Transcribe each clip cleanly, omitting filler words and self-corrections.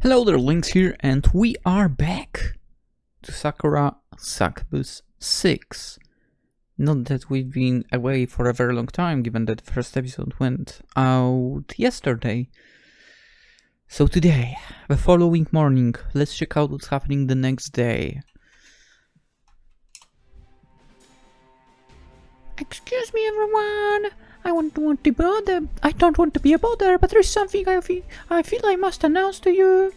Hello there, Lynx here, and we are back to Sakura Succubus 6. Not that we've been away for a very long time, given that the first episode went out yesterday. So today, the following morning, let's check out what's happening the next day. Excuse me, everyone. I don't want to be a bother, but there's something I feel I must announce to you.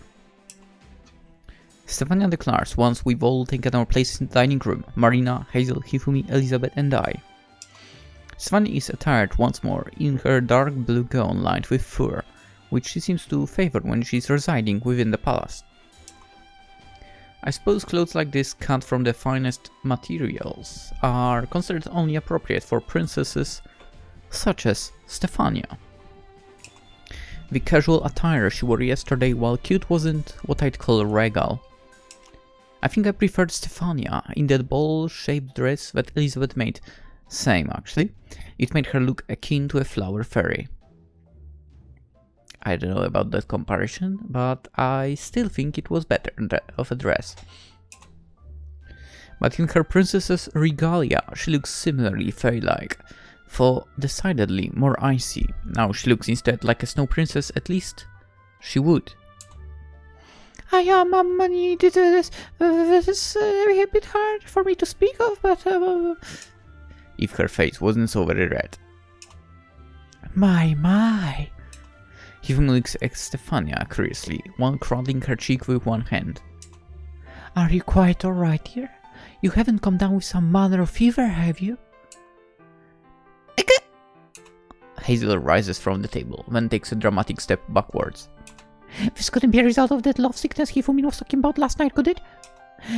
Stefania declares once we've all taken our places in the dining room. Marina, Hazel, Hifumi, Elizabeth and I. Stefania is attired once more in her dark blue gown lined with fur, which she seems to favor when she's residing within the palace. I suppose clothes like this, cut from the finest materials, are considered only appropriate for princesses such as Stefania. The casual attire she wore yesterday, while cute, wasn't what I'd call regal. I think I preferred Stefania in that ball-shaped dress that Elizabeth made. Same, actually. It made her look akin to a flower fairy. I don't know about that comparison, but I still think it was better of a dress. But in her princess's regalia, she looks similarly fairy-like, though decidedly more icy. Now she looks instead like a snow princess, at least she would. This is a bit hard for me to speak of, but if her face wasn't so very red. My. Hifumi looks at Stefania curiously, while cradling her cheek with one hand. Are you quite alright here? You haven't come down with some manner of fever, have you? Hazel rises from the table, then takes a dramatic step backwards. This couldn't be a result of that love sickness Hifumi was talking about last night, could it?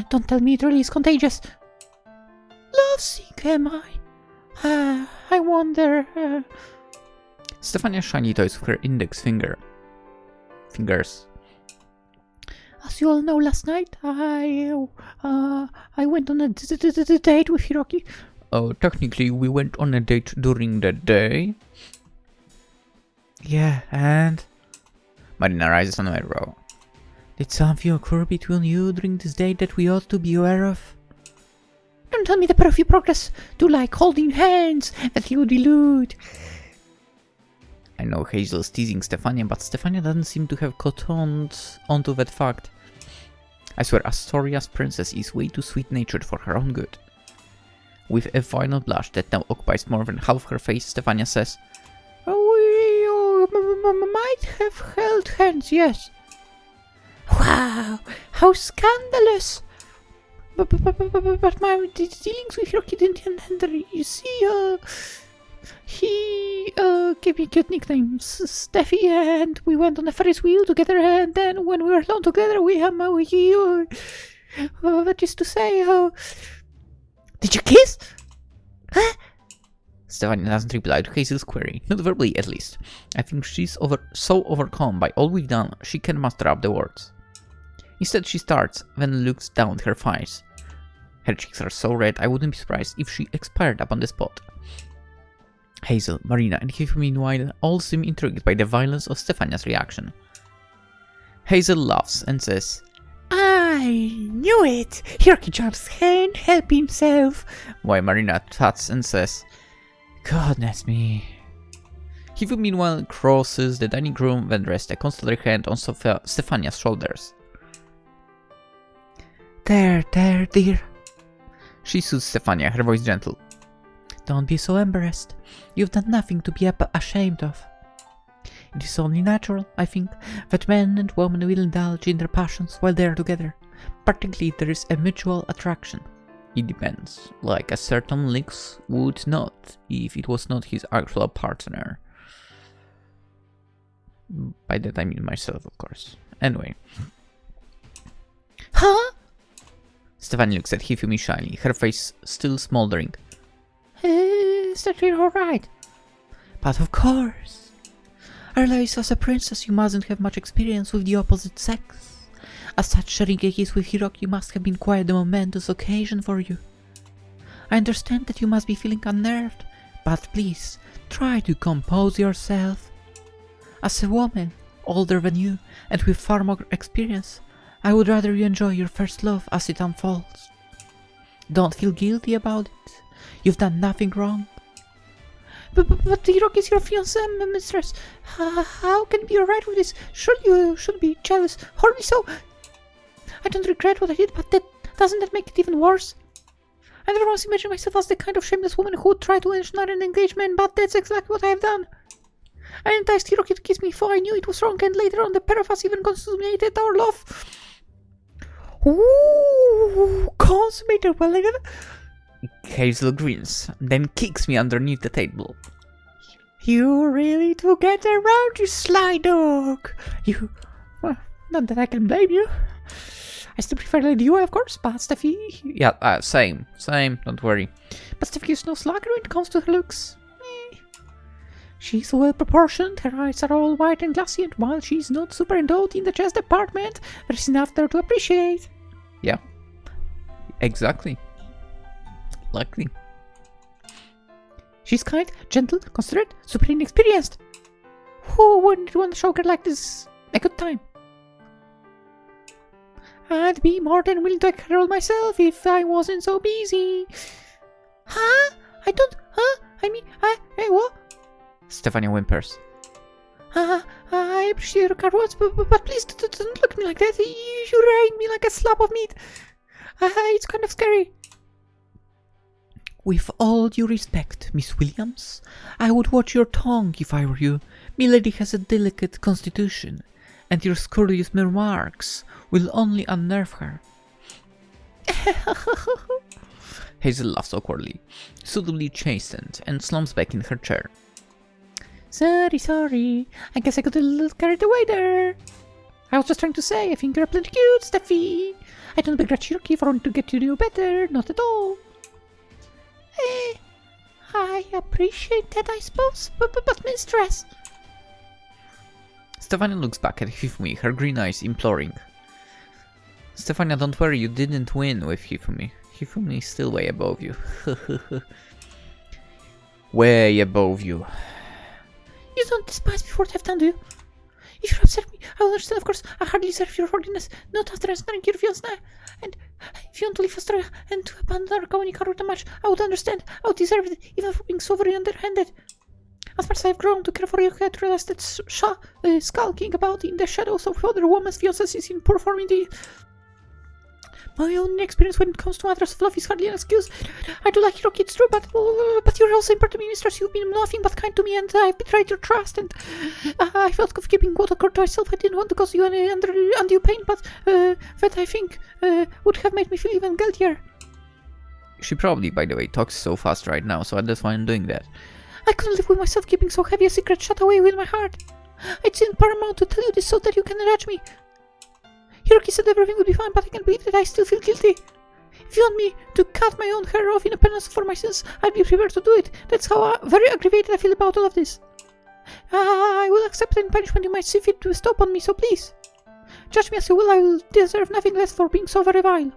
Don't tell me it really is contagious. Love sick, am I? I wonder... Stefania shiny toys with her index fingers. As you all know, last night I went on a date with Hiroki. Oh, technically we went on a date during the day. Yeah, and... Marina rises on her row. Did something occur between you during this date that we ought to be aware of? Don't tell me the pair of you progress to like holding hands, that you would be lewd. I know Hazel's teasing Stefania, but Stefania doesn't seem to have caught onto that fact. I swear Astoria's princess is way too sweet-natured for her own good. With a final blush that now occupies more than half her face, Stefania says, We might have held hands, yes. Wow, how scandalous! But my dealings with Hiroki didn't hinder. You see, he gave me a cute nickname, Steffi, and we went on a Ferris wheel together, and then when we were alone together, that is to say, did you kiss? Huh? Stefania doesn't reply to Hazel's query, not verbally at least. I think she's so overcome by all we've done, she can muster up the words. Instead she starts, then looks down her thighs. Her cheeks are so red, I wouldn't be surprised if she expired upon the spot. Hazel, Marina and Hifumi meanwhile all seem intrigued by the violence of Stefania's reaction. Hazel laughs and says, I knew it! Hiroki just can't help himself! While Marina tuts and says, Goodness me. Hifumi meanwhile crosses the dining room, then rests a consolatory hand on Stefania's shoulders. There, dear. She soothes Stefania, her voice gentle. Don't be so embarrassed. You've done nothing to be ashamed of. It is only natural, I think, that men and women will indulge in their passions while they are together, particularly if there is a mutual attraction. It depends, like a certain Lynx would not, if it was not his actual partner. By that I mean myself, of course. Anyway. Huh? Stefania looks at Hifumi shyly, her face still smoldering. Is that really alright? But of course. I realize as a princess you mustn't have much experience with the opposite sex. As such, sharing a kiss with Hiroki must have been quite a momentous occasion for you. I understand that you must be feeling unnerved, but please, try to compose yourself. As a woman, older than you, and with far more experience. I would rather you enjoy your first love as it unfolds. Don't feel guilty about it. You've done nothing wrong. But Hiroki is your fiancé, mistress. How can you be alright with this? Surely you should be jealous. Horribly so. I don't regret what I did, but doesn't that make it even worse? I never once imagined myself as the kind of shameless woman who would try to ensnare an engagement, but that's exactly what I have done. I enticed Hiroki to kiss me, for I knew it was wrong, and later on the pair of us even consummated our love. Ooh, consummated, well, Hazel grins, then kicks me underneath the table. You really do get around, you sly dog. Well, not that I can blame you. I still prefer Lady Yue, of course, but Steffi... Yeah, same, don't worry. But Steffi is no slacker when it comes to her looks. She's well-proportioned, her eyes are all white and glassy, and while she's not super endowed in the chest department, there's enough there to appreciate. Yeah, exactly. Likely. She's kind, gentle, considerate, super inexperienced. Who wouldn't want to show her like this a good time? I'd be more than willing to take her all myself if I wasn't so busy. Huh? Hey, what? Stefania whimpers. I appreciate your kind words, but please don't look at me like that. You ride me like a slab of meat. It's kind of scary. With all due respect, Miss Williams, I would watch your tongue if I were you. Milady has a delicate constitution, and your scurrilous remarks will only unnerve her. Hazel laughs awkwardly, suitably chastened, and slumps back in her chair. Sorry. I guess I got a little carried away there. I was just trying to say, I think you're plenty cute, Steffi. I don't begrudge Hiroki for wanting to get to know you better, not at all. I appreciate that, I suppose, but mistress. Stefania looks back at Hifumi, her green eyes imploring. Stefania, don't worry, you didn't win with Hifumi. Hifumi is still way above you. Way above you. You don't despise me for what I've done to you. If you're upset with me, I will understand, of course. I hardly deserve your forgiveness, not after ensnaring your fiancé. And if you want to leave Astoria and to abandon our communicator with the match, I would understand. I would deserve it, even for being so very underhanded. As much as I've grown to care for you, I had realized that skulking about in the shadows of other women's fiancés is in poor form indeed. My own experience when it comes to matters of love is hardly an excuse. I do like Hiroki, it's true, but you're also important to me, mistress. You've been nothing but kind to me, and I've betrayed your trust, and I felt of keeping what occurred to myself. I didn't want to cause you any undue pain, but that I think would have made me feel even guiltier. She probably, by the way, talks so fast right now, so that's why I'm doing that. I couldn't live with myself keeping so heavy a secret shut away within my heart. It seemed paramount to tell you this so that you can judge me. Hiroki said everything would be fine, but I can't believe that I still feel guilty. If you want me to cut my own hair off in a penance for my sins, I'd be prepared to do it. That's how very aggravated I feel about all of this. I will accept any punishment you might see fit to stop on me, so please. Judge me as you will, I will deserve nothing less for being so very vile.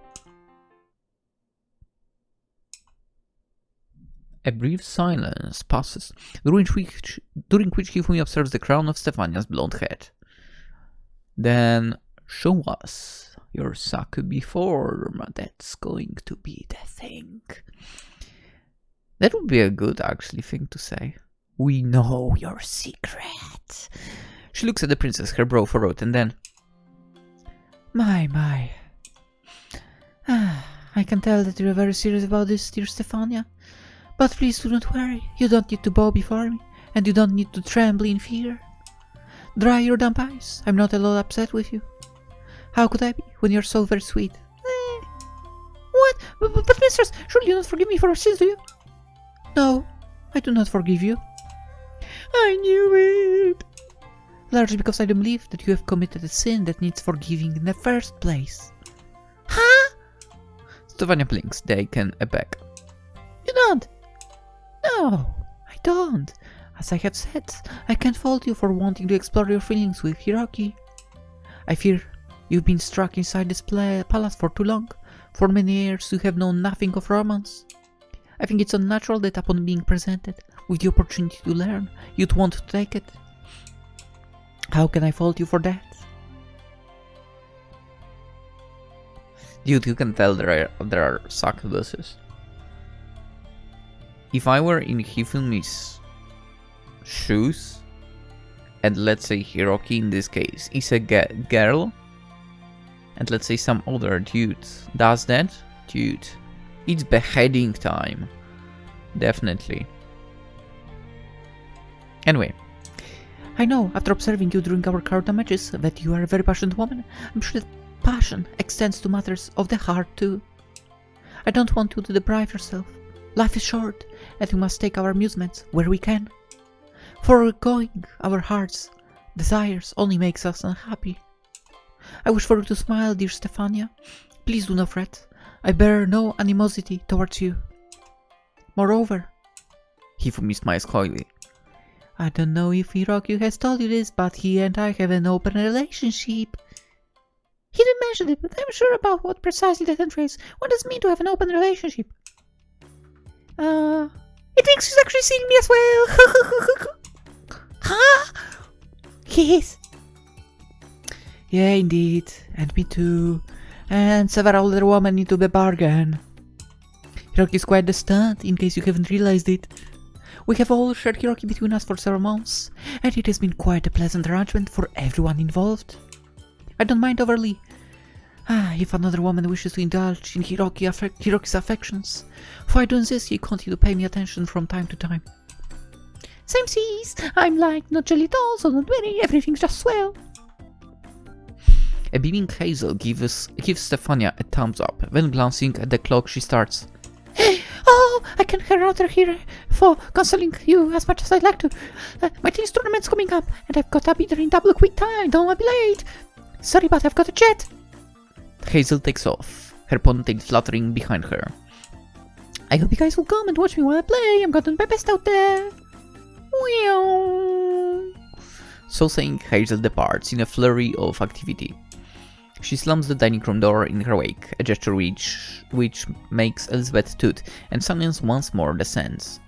A brief silence passes, during which Hifumi observes the crown of Stefania's blonde head. Then, show us your Succubus form. That's going to be the thing. That would be a good, actually, thing to say. We know your secret. She looks at the princess, her brow furrowed, and then... My. I can tell that you're very serious about this, dear Stefania. But please do not worry. You don't need to bow before me, and you don't need to tremble in fear. Dry your damp eyes. I'm not at all upset with you. How could I be, when you're so very sweet? What? But mistress, surely you don't forgive me for our sins, do you? No, I do not forgive you. I knew it. Largely because I don't believe that you have committed a sin that needs forgiving in the first place. Huh? Stefania blinks, taken aback. You don't? No, I don't. As I have said, I can't fault you for wanting to explore your feelings with Hiroki. I fear you've been stuck inside this palace for too long. For many years you have known nothing of romance. I think it's unnatural that upon being presented with the opportunity to learn, you'd want to take it. How can I fault you for that? Dude, you can tell there are succubuses. If I were in Hifumi's shoes, and let's say Hiroki in this case is a girl, and let's say some other dude does that, dude, it's beheading time. Definitely. Anyway, I know after observing you during our karate matches that you are a very passionate woman. I'm sure that passion extends to matters of the heart too. I don't want you to deprive yourself. Life is short, and we must take our amusements where we can. Foregoing our heart's desires only makes us unhappy. I wish for you to smile, dear Stefania. Please do not fret. I bear no animosity towards you. Moreover, Hifumi smiles coyly. I don't know if Hiroki has told you this, but he and I have an open relationship. He didn't mention it, but I'm sure about what precisely that entails. What does it mean to have an open relationship? It thinks she's actually seeing me as well. Huh? Yes. Yeah, indeed. And me too. And several other women into the bargain. Hiroki is quite the stunt, in case you haven't realized it. We have all shared Hiroki between us for several months, and it has been quite a pleasant arrangement for everyone involved. I don't mind overly. If another woman wishes to indulge in Hiroki's affections, for I do insist he continue to pay me attention from time to time. Same sees. I'm like, not jelly at all, so don't worry, everything's just swell. A beaming Hazel gives Stefania a thumbs up. Then glancing at the clock, she starts. Oh, I can hear out here for consoling you as much as I'd like to. My tennis tournament's coming up, and I've got to be there in double quick time. Don't want to be late. Sorry, but I've got a jet. Hazel takes off, her ponytail fluttering behind her. I hope you guys will come and watch me while I play. I'm gonna do my best out there. So saying, Hazel departs in a flurry of activity. She slams the dining room door in her wake, a gesture which makes Elizabeth toot, and silence once more descends.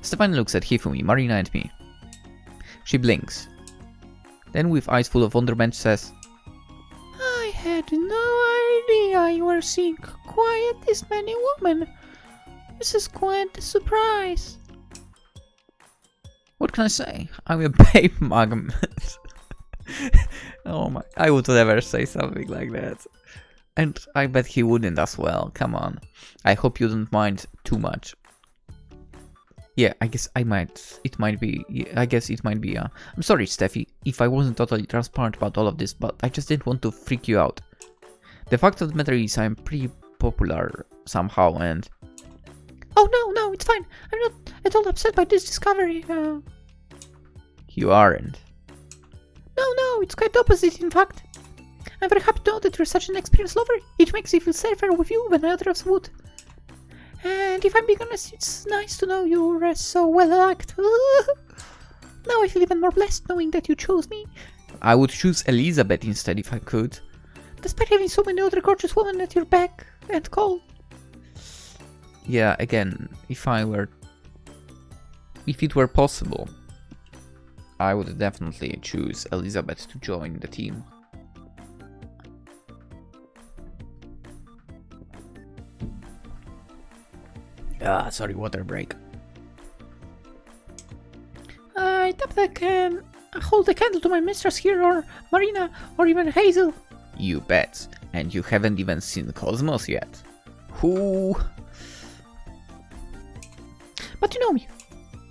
Stefan looks at Hifumi, Marina and me. She blinks. Then with eyes full of wonderment says, I had no idea you were seeing quite this many women. This is quite a surprise. What can I say? I'm a babe magnet. Oh my, I would never say something like that. And I bet he wouldn't as well, come on. I hope you don't mind too much. Yeah, I guess I might, it might be, I'm sorry, Steffi, if I wasn't totally transparent about all of this, but I just didn't want to freak you out. The fact of the matter is I'm pretty popular somehow and... Oh no, it's fine. I'm not at all upset by this discovery. You aren't. No, it's quite the opposite, in fact. I'm very happy to know that you're such an experienced lover. It makes me feel safer with you than others would. And if I'm being honest, it's nice to know you're so well-liked. Now I feel even more blessed knowing that you chose me. I would choose Elizabeth instead if I could. Despite having so many other gorgeous women at your beck and call. Yeah, again, if it were possible, I would definitely choose Elizabeth to join the team. Sorry, water break. I tap the can. Hold the candle to my mistress here, or Marina, or even Hazel. You bet. And you haven't even seen Cosmos yet. Who? But you know me.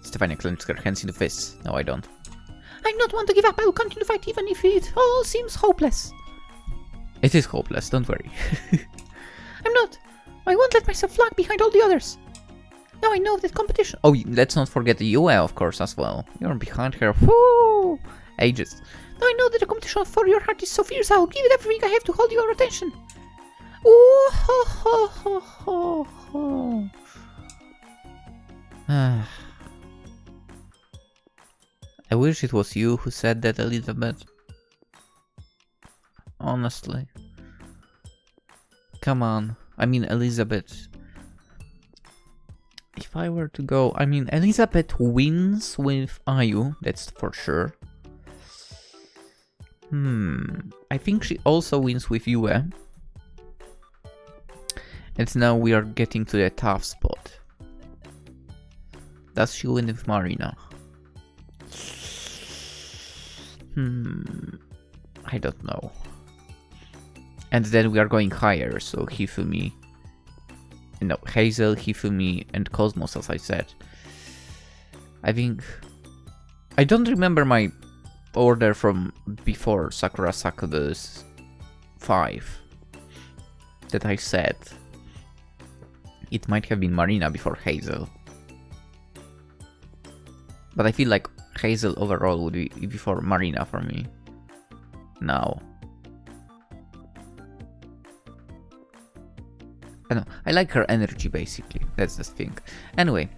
Stefania clenches her hands into fists. No, I don't. I'm not one to give up. I will continue to fight even if it all seems hopeless. It is hopeless, don't worry. I'm not. I won't let myself lag behind all the others. Now I know that competition... Oh, let's not forget the Yue, of course, as well. You're behind her. Whoo! Ages. Now I know that the competition for your heart is so fierce, I'll give it everything I have to hold your attention. Ooh, ho, ho, ho, ho, ho. I wish it was you who said that, Elizabeth. Honestly. Come on. I mean, Elizabeth. If I were to go... I mean, Elizabeth wins with Ayu, that's for sure. I think she also wins with Yue. And now we are getting to the tough spot. Does she win with Marina? I don't know. And then we are going higher, so Hifumi... No, Hazel, Hifumi, and Cosmos, as I said. I think... I don't remember my order from before Sakura Succubus 5 that I said. It might have been Marina before Hazel. But I feel like Hazel overall would be before Marina for me. Now. I know, I like her energy basically, that's the thing. Anyway,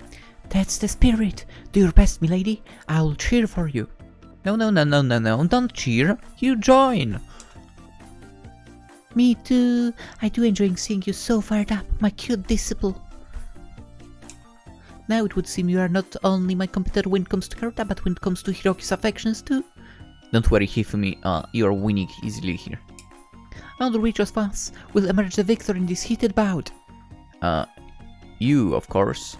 that's the spirit. Do your best, milady. I'll cheer for you. No, don't cheer. You join. Me too. I do enjoy seeing you so fired up, my cute disciple. Now it would seem you are not only my competitor when it comes to karate, but when it comes to Hiroki's affections too. Don't worry, Hifumi, you are winning easily here. Only which of us will emerge the victor in this heated bout? You, of course.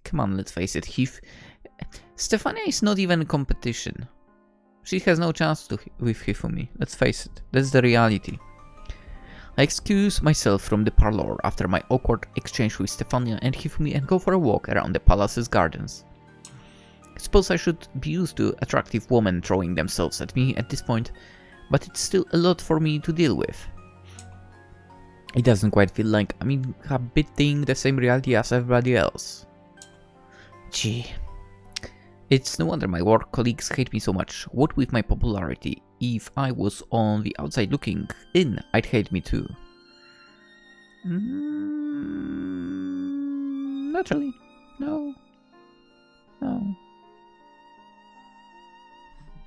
Come on, let's face it, Stefania is not even a competition. She has no chance with Hifumi, let's face it, that's the reality. I excuse myself from the parlor after my awkward exchange with Stefania and Hifumi and go for a walk around the palace's gardens. I suppose I should be used to attractive women throwing themselves at me at this point, but it's still a lot for me to deal with. It doesn't quite feel like I'm inhabiting the same reality as everybody else. Gee. It's no wonder my work colleagues hate me so much. What with my popularity, if I was on the outside looking in, I'd hate me too. Not really. No.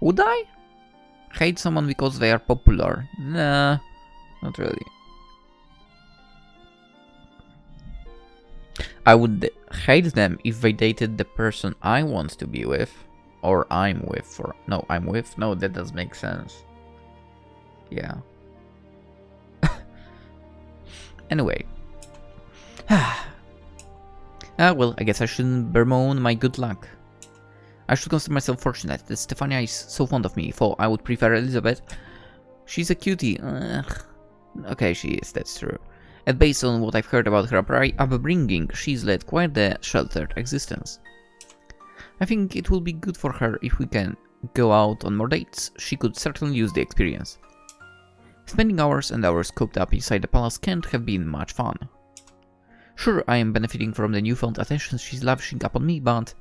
Would I hate someone because they are popular? Nah, not really. I would hate them if they dated the person I want to be with. Or I'm with. I'm with? No, that doesn't make sense. Yeah. Anyway. Well, I guess I shouldn't bemoan my good luck. I should consider myself fortunate that Stefania is so fond of me, for I would prefer Elizabeth. She's a cutie. Okay, she is, that's true. And based on what I've heard about her upbringing, she's led quite the sheltered existence. I think it will be good for her if we can go out on more dates. She could certainly use the experience. Spending hours and hours cooped up inside the palace can't have been much fun. Sure, I am benefiting from the newfound attention she's lavishing upon me, but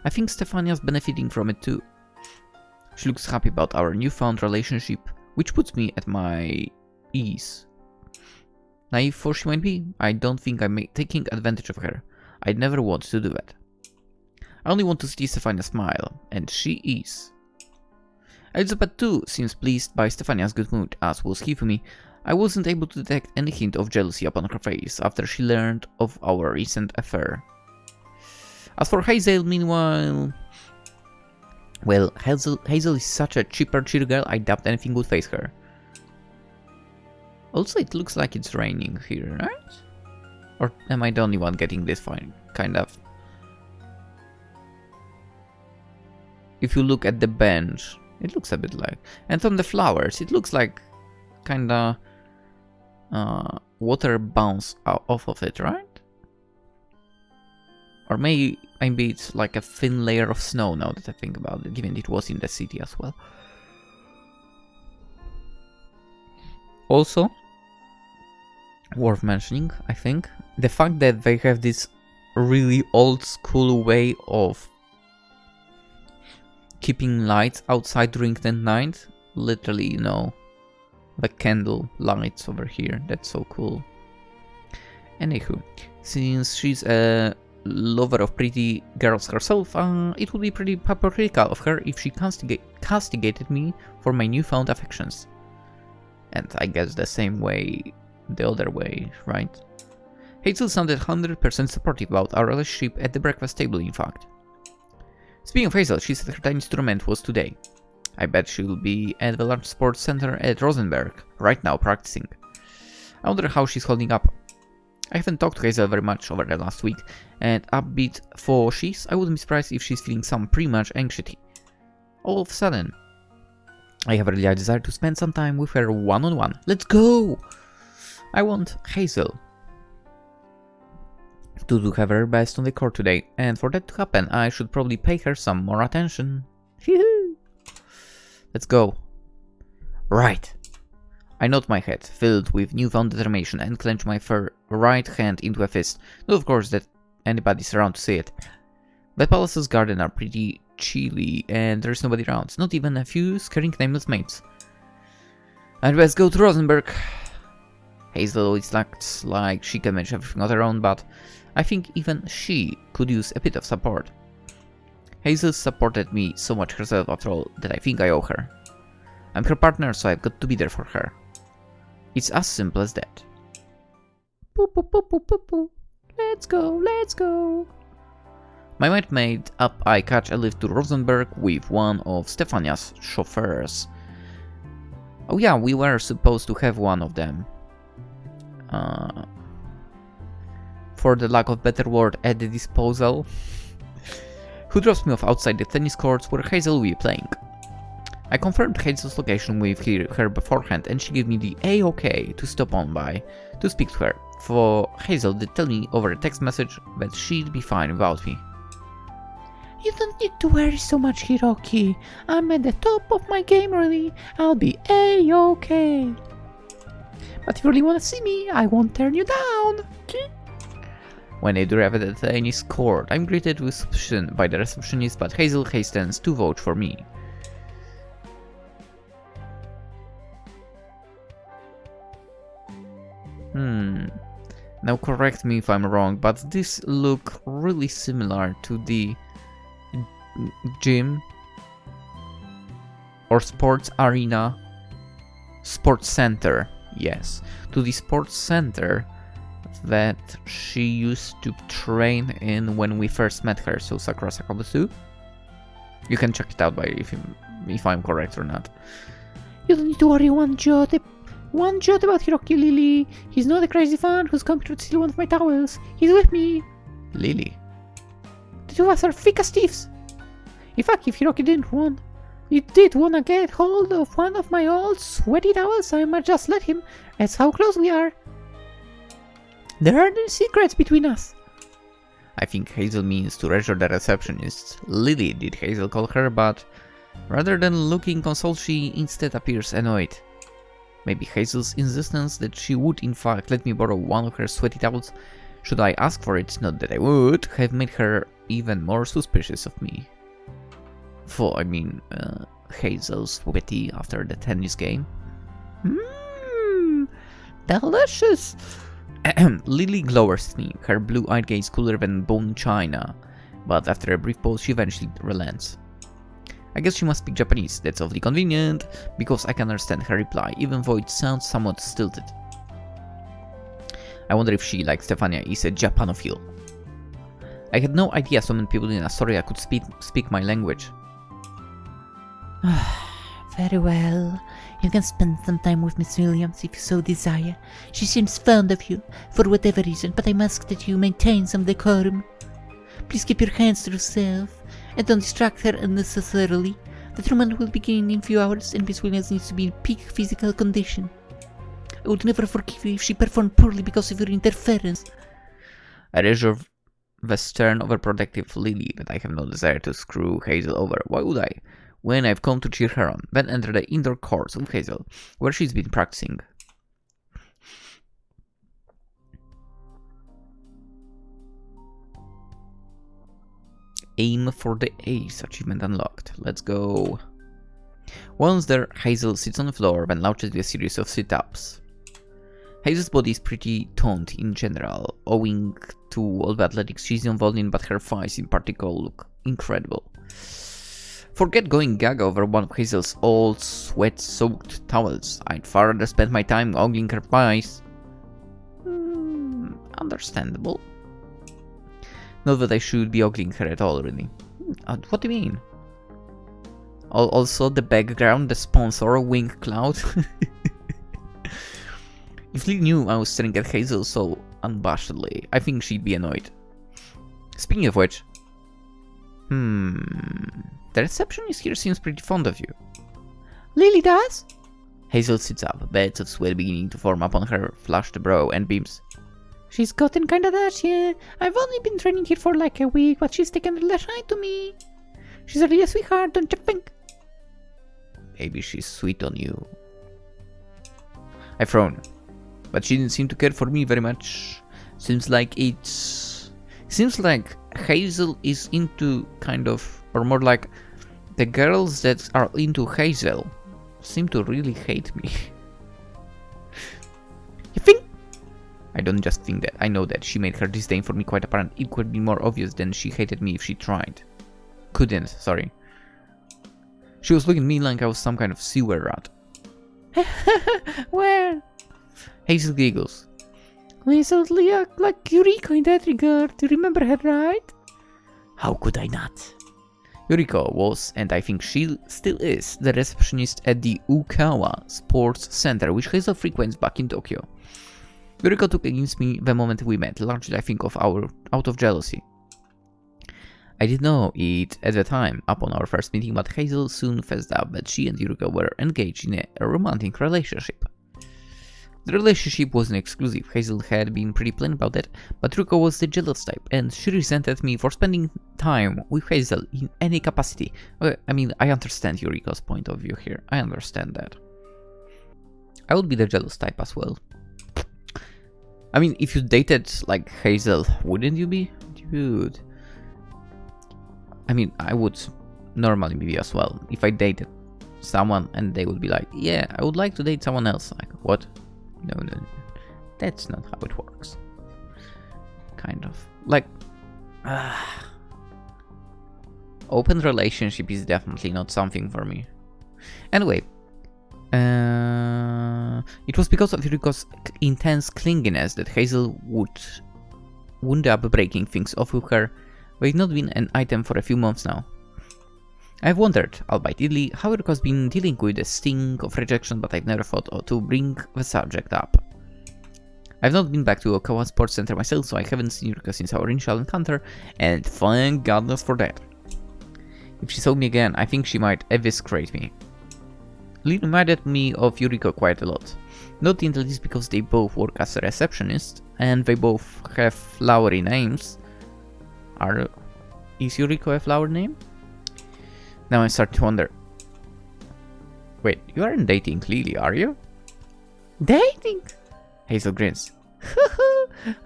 I think Stefania's benefiting from it too. She looks happy about our newfound relationship, which puts me at my ease. Naive for she might be, I don't think I'm taking advantage of her. I'd never want to do that. I only want to see Stefania smile, and she is. Elizabeth too seems pleased by Stefania's good mood, as was Hifumi. I wasn't able to detect any hint of jealousy upon her face after she learned of our recent affair. As for Hazel, meanwhile... Well, Hazel is such a chipper cheer girl, I doubt anything would face her. Also, it looks like it's raining here, right? Or am I the only one getting this fine, kind of? If you look at the bench, it looks a bit like... And on the flowers, it looks like kinda... water bounce off of it, right? Or maybe it's like a thin layer of snow now that I think about it, given it was in the city as well. Also, worth mentioning, I think, the fact that they have this really old school way of keeping lights outside during the night. Literally, you know, the candle lights over here. That's so cool. Anywho, since she's a lover of pretty girls herself, it would be pretty hypocritical of her if she castigated me for my newfound affections. And I guess the same way, the other way, right? Hazel sounded 100% supportive about our relationship at the breakfast table, in fact. Speaking of Hazel, she said her Chinese tournament was today. I bet she'll be at the large sports center at Rosenberg right now practicing. I wonder how she's holding up. I haven't talked to Hazel very much over the last week, and upbeat for she's, I wouldn't be surprised if she's feeling some pretty much anxiety. All of a sudden, I have really a desire to spend some time with her one-on-one. Let's go! I want Hazel to do her very best on the court today, and for that to happen, I should probably pay her some more attention. Let's go. Right. I nod my head, filled with newfound determination, and clench my right hand into a fist. Not of course that anybody's around to see it. The palace's garden are pretty chilly, and there's nobody around, not even a few scaring nameless mates. I'd best go to Rosenberg. Hazel always looks like she can manage everything on her own, but I think even she could use a bit of support. Hazel supported me so much herself after all that I think I owe her. I'm her partner, so I've got to be there for her. It's as simple as that. Boop, boop, boop, boop, boop, boop. Let's go, let's go. My mind made up, I catch a lift to Rosenberg with one of Stefania's chauffeurs. Oh yeah, we were supposed to have one of them. For the lack of better word, at the disposal. Who drops me off outside the tennis courts where Hazel will be playing. I confirmed Hazel's location with her beforehand, and she gave me the A-OK to stop on by to speak to her, for Hazel did tell me over a text message that she'd be fine without me. You don't need to worry so much, Hiroki. I'm at the top of my game really. I'll be A-OK. But if you really want to see me, I won't turn you down. When I arrive at the tennis court, I'm greeted with suspicion by the receptionist, but Hazel hastens to vote for me. Now correct me if I'm wrong, but this look really similar to the gym or sports arena, sports center, yes, to the sports center that she used to train in when we first met her, so Sakura Succubus 2. You can check it out by if I'm correct or not. You don't need to worry one jot about Hiroki, Lily. He's not a crazy fan who's come here to steal one of my towels. He's with me. Lily. The two of us are thick as thieves. In fact, if Hiroki did wanna get hold of one of my old sweaty towels, I might just let him. That's how close we are. There are no secrets between us. I think Hazel means to reassure the receptionist. Lily did Hazel call her, but rather than looking consoled, she instead appears annoyed. Maybe Hazel's insistence that she would in fact let me borrow one of her sweaty towels, should I ask for it, not that I would, have made her even more suspicious of me. For, I mean, Hazel's sweaty after the tennis game. Delicious! Lily glowers at me, her blue-eyed gaze cooler than bone china, but after a brief pause she eventually relents. I guess she must speak Japanese, that's awfully convenient, because I can understand her reply, even though it sounds somewhat stilted. I wonder if she, like Stefania, is a Japanophile. I had no idea so many people in Astoria could speak my language. Very well. You can spend some time with Miss Williams if you so desire. She seems fond of you, for whatever reason, but I must that you maintain some decorum. Please keep your hands to yourself, and don't distract her unnecessarily. The tournament will begin in a few hours, and Miss Williams needs to be in peak physical condition. I would never forgive you if she performed poorly because of your interference. I reserve the stern, overprotective Lily that I have no desire to screw Hazel over. Why would I? When I've come to cheer her on, then enter the indoor courts with Hazel, where she's been practicing. Aim for the ace, achievement unlocked. Let's go. Once there, Hazel sits on the floor, then launches with a series of sit-ups. Hazel's body is pretty toned in general, owing to all the athletics she's involved in, but her thighs in particular look incredible. Forget going gaga over one of Hazel's old sweat-soaked towels. I'd far rather spend my time ogling her thighs. Understandable. Not that I should be ogling her at all, really. What do you mean? Also, the background, the sponsor, Wink Cloud. If Lee knew I was staring at Hazel so unabashedly, I think she'd be annoyed. Speaking of which... The receptionist here seems pretty fond of you. Lily does? Hazel sits up, beds of sweat beginning to form upon her flushed brow, and beams. She's gotten kinda that, yeah. I've only been training here for like a week, but she's taken a real shine to me. She's a real sweetheart, don't you think? Maybe she's sweet on you. I frown, but she didn't seem to care for me very much. Seems like Hazel is into kind of, or more like the girls that are into Hazel seem to really hate me. You think? I don't just think that, I know that. She made her disdain for me quite apparent. It could be more obvious than she hated me if she tried. Couldn't, sorry. She was looking at me like I was some kind of sewer rat. Well, Hazel giggles. Hazel's like Yuriko in that regard. You remember her, right? How could I not? Yuriko was, and I think she still is, the receptionist at the Ukawa Sports Center, which Hazel frequents back in Tokyo. Yuriko took against me the moment we met, largely I think out of jealousy. I didn't know it at the time, upon our first meeting, but Hazel soon fessed up that she and Yuriko were engaged in a romantic relationship. The relationship wasn't exclusive, Hazel had been pretty plain about that, but Yuriko was the jealous type, and she resented me for spending time with Hazel in any capacity. I mean, I understand Yuriko's point of view here, I understand that. I would be the jealous type as well. I mean, if you dated like Hazel, wouldn't you be? Dude. I mean, I would normally be as well. If I dated someone and they would be like, yeah, I would like to date someone else. Like, what? No. That's not how it works. Kind of. Like, open relationship is definitely not something for me. Anyway. It was because of Yuriko's intense clinginess that Hazel would wound up breaking things off with her. We've not been an item for a few months now. I've wondered, albeit idly, how Yuriko's been dealing with the sting of rejection, but I've never thought to bring the subject up. I've not been back to Okawa Sports Center myself, so I haven't seen Yuriko since our initial encounter, and thank goodness for that. If she saw me again, I think she might eviscerate me. Lynn reminded me of Yuriko quite a lot. Not in the least because they both work as a receptionist, and they both have flowery names. Is Yuriko a flower name? Now I start to wonder. Wait, you aren't dating Lily, are you? Dating? Hazel grins.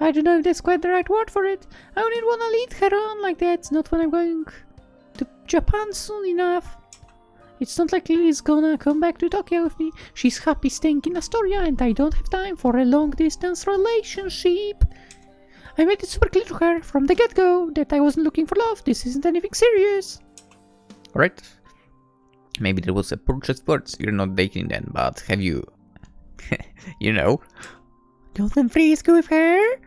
I don't know if that's quite the right word for it. I wouldn't want to lead her on like that, not when I'm going to Japan soon enough. It's not like Lily's gonna come back to Tokyo with me. She's happy staying in Astoria and I don't have time for a long-distance relationship. I made it super clear to her from the get-go that I wasn't looking for love. This isn't anything serious. Alright. Maybe there was a purchased words. You're not dating then, but have you... you know? Golden Frisco with her?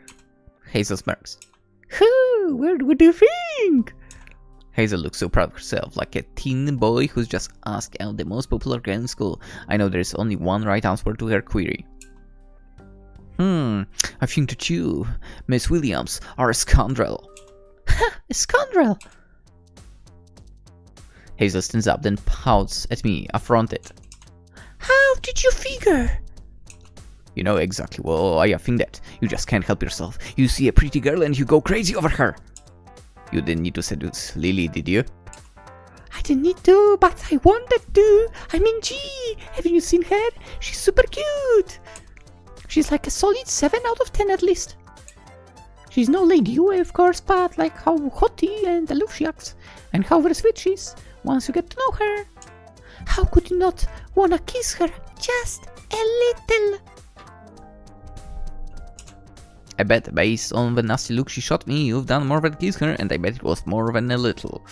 Hazel smirks. What do you think? Hazel looks so proud of herself, like a teen boy who's just asked out the most popular girl in school. I know there's only one right answer to her query. I think that you, Miss Williams, are a scoundrel. A scoundrel? Hazel stands up, then pouts at me, affronted. How did you figure? You know exactly why I think that. You just can't help yourself. You see a pretty girl and you go crazy over her. You didn't need to seduce Lily, did you? I didn't need to, but I wanted to. I mean, gee, haven't you seen her? She's super cute. She's like a solid 7 out of 10 at least. She's no Lady Yue, of course, but like how haughty and aloof she acts, and how very sweet she is once you get to know her. How could you not wanna kiss her just a little? I bet based on the nasty look she shot me, you've done more than kiss her, and I bet it was more than a little.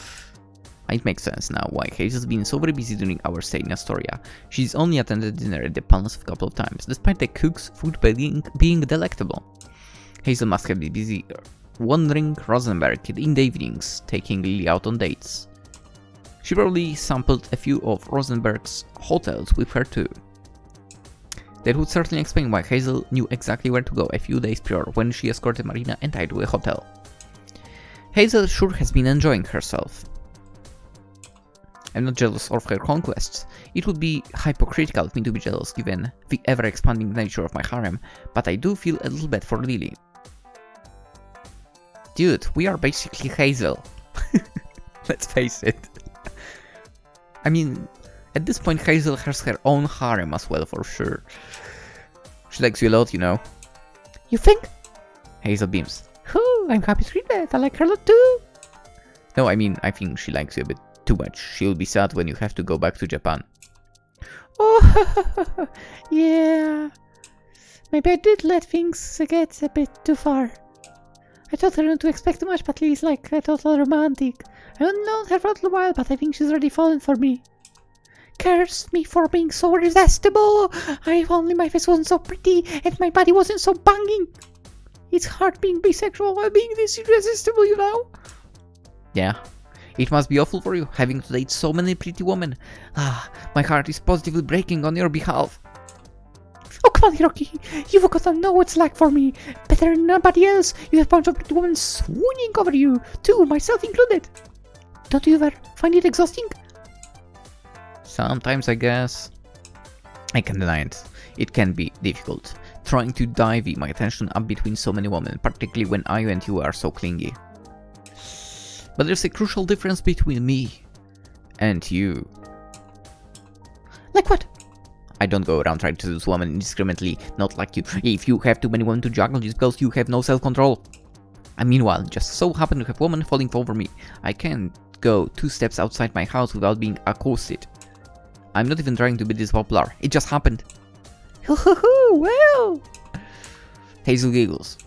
It makes sense now why Hazel's been so very busy during our stay in Astoria. She's only attended dinner at the Palace a couple of times, despite the cook's food being delectable. Hazel must have been busy wandering Rosenberg in the evenings, taking Lily out on dates. She probably sampled a few of Rosenberg's hotels with her too. That would certainly explain why Hazel knew exactly where to go a few days prior when she escorted Marina and I to a hotel. Hazel sure has been enjoying herself. I'm not jealous of her conquests. It would be hypocritical of me to be jealous given the ever-expanding nature of my harem, but I do feel a little bad for Lily. Dude, we are basically Hazel. Let's face it. I mean, at this point Hazel has her own harem as well, for sure. She likes you a lot, you know. You think? Hazel beams. Oh, I'm happy to read that. I like her a lot too. No, I mean, I think she likes you a bit too much. She'll be sad when you have to go back to Japan. Oh, yeah. Maybe I did let things get a bit too far. I told her not to expect too much, but Lily's like a total romantic. I haven't known her for a little while, but I think she's already fallen for me. Curse me for being so irresistible. If only my face wasn't so pretty and my body wasn't so banging. It's hard being bisexual while being this irresistible, you know? Yeah. It must be awful for you, having to date so many pretty women. My heart is positively breaking on your behalf. Oh, come on, Hiroki. You've got to know what it's like for me. Better than nobody else. You have a bunch of pretty women swooning over you, too, myself included. Don't you ever find it exhausting? Sometimes, I guess. I can't deny it. It can be difficult, trying to divvy my attention up between so many women, particularly when I and you are so clingy. But there's a crucial difference between me and you. Like what? I don't go around trying to seduce women indiscriminately, not like you. If you have too many women to juggle just because you have no self-control. I meanwhile, just so happen to have women falling over me. I can't go 2 steps outside my house without being accosted. I'm not even trying to be this popular. It just happened. Well. Hazel giggles.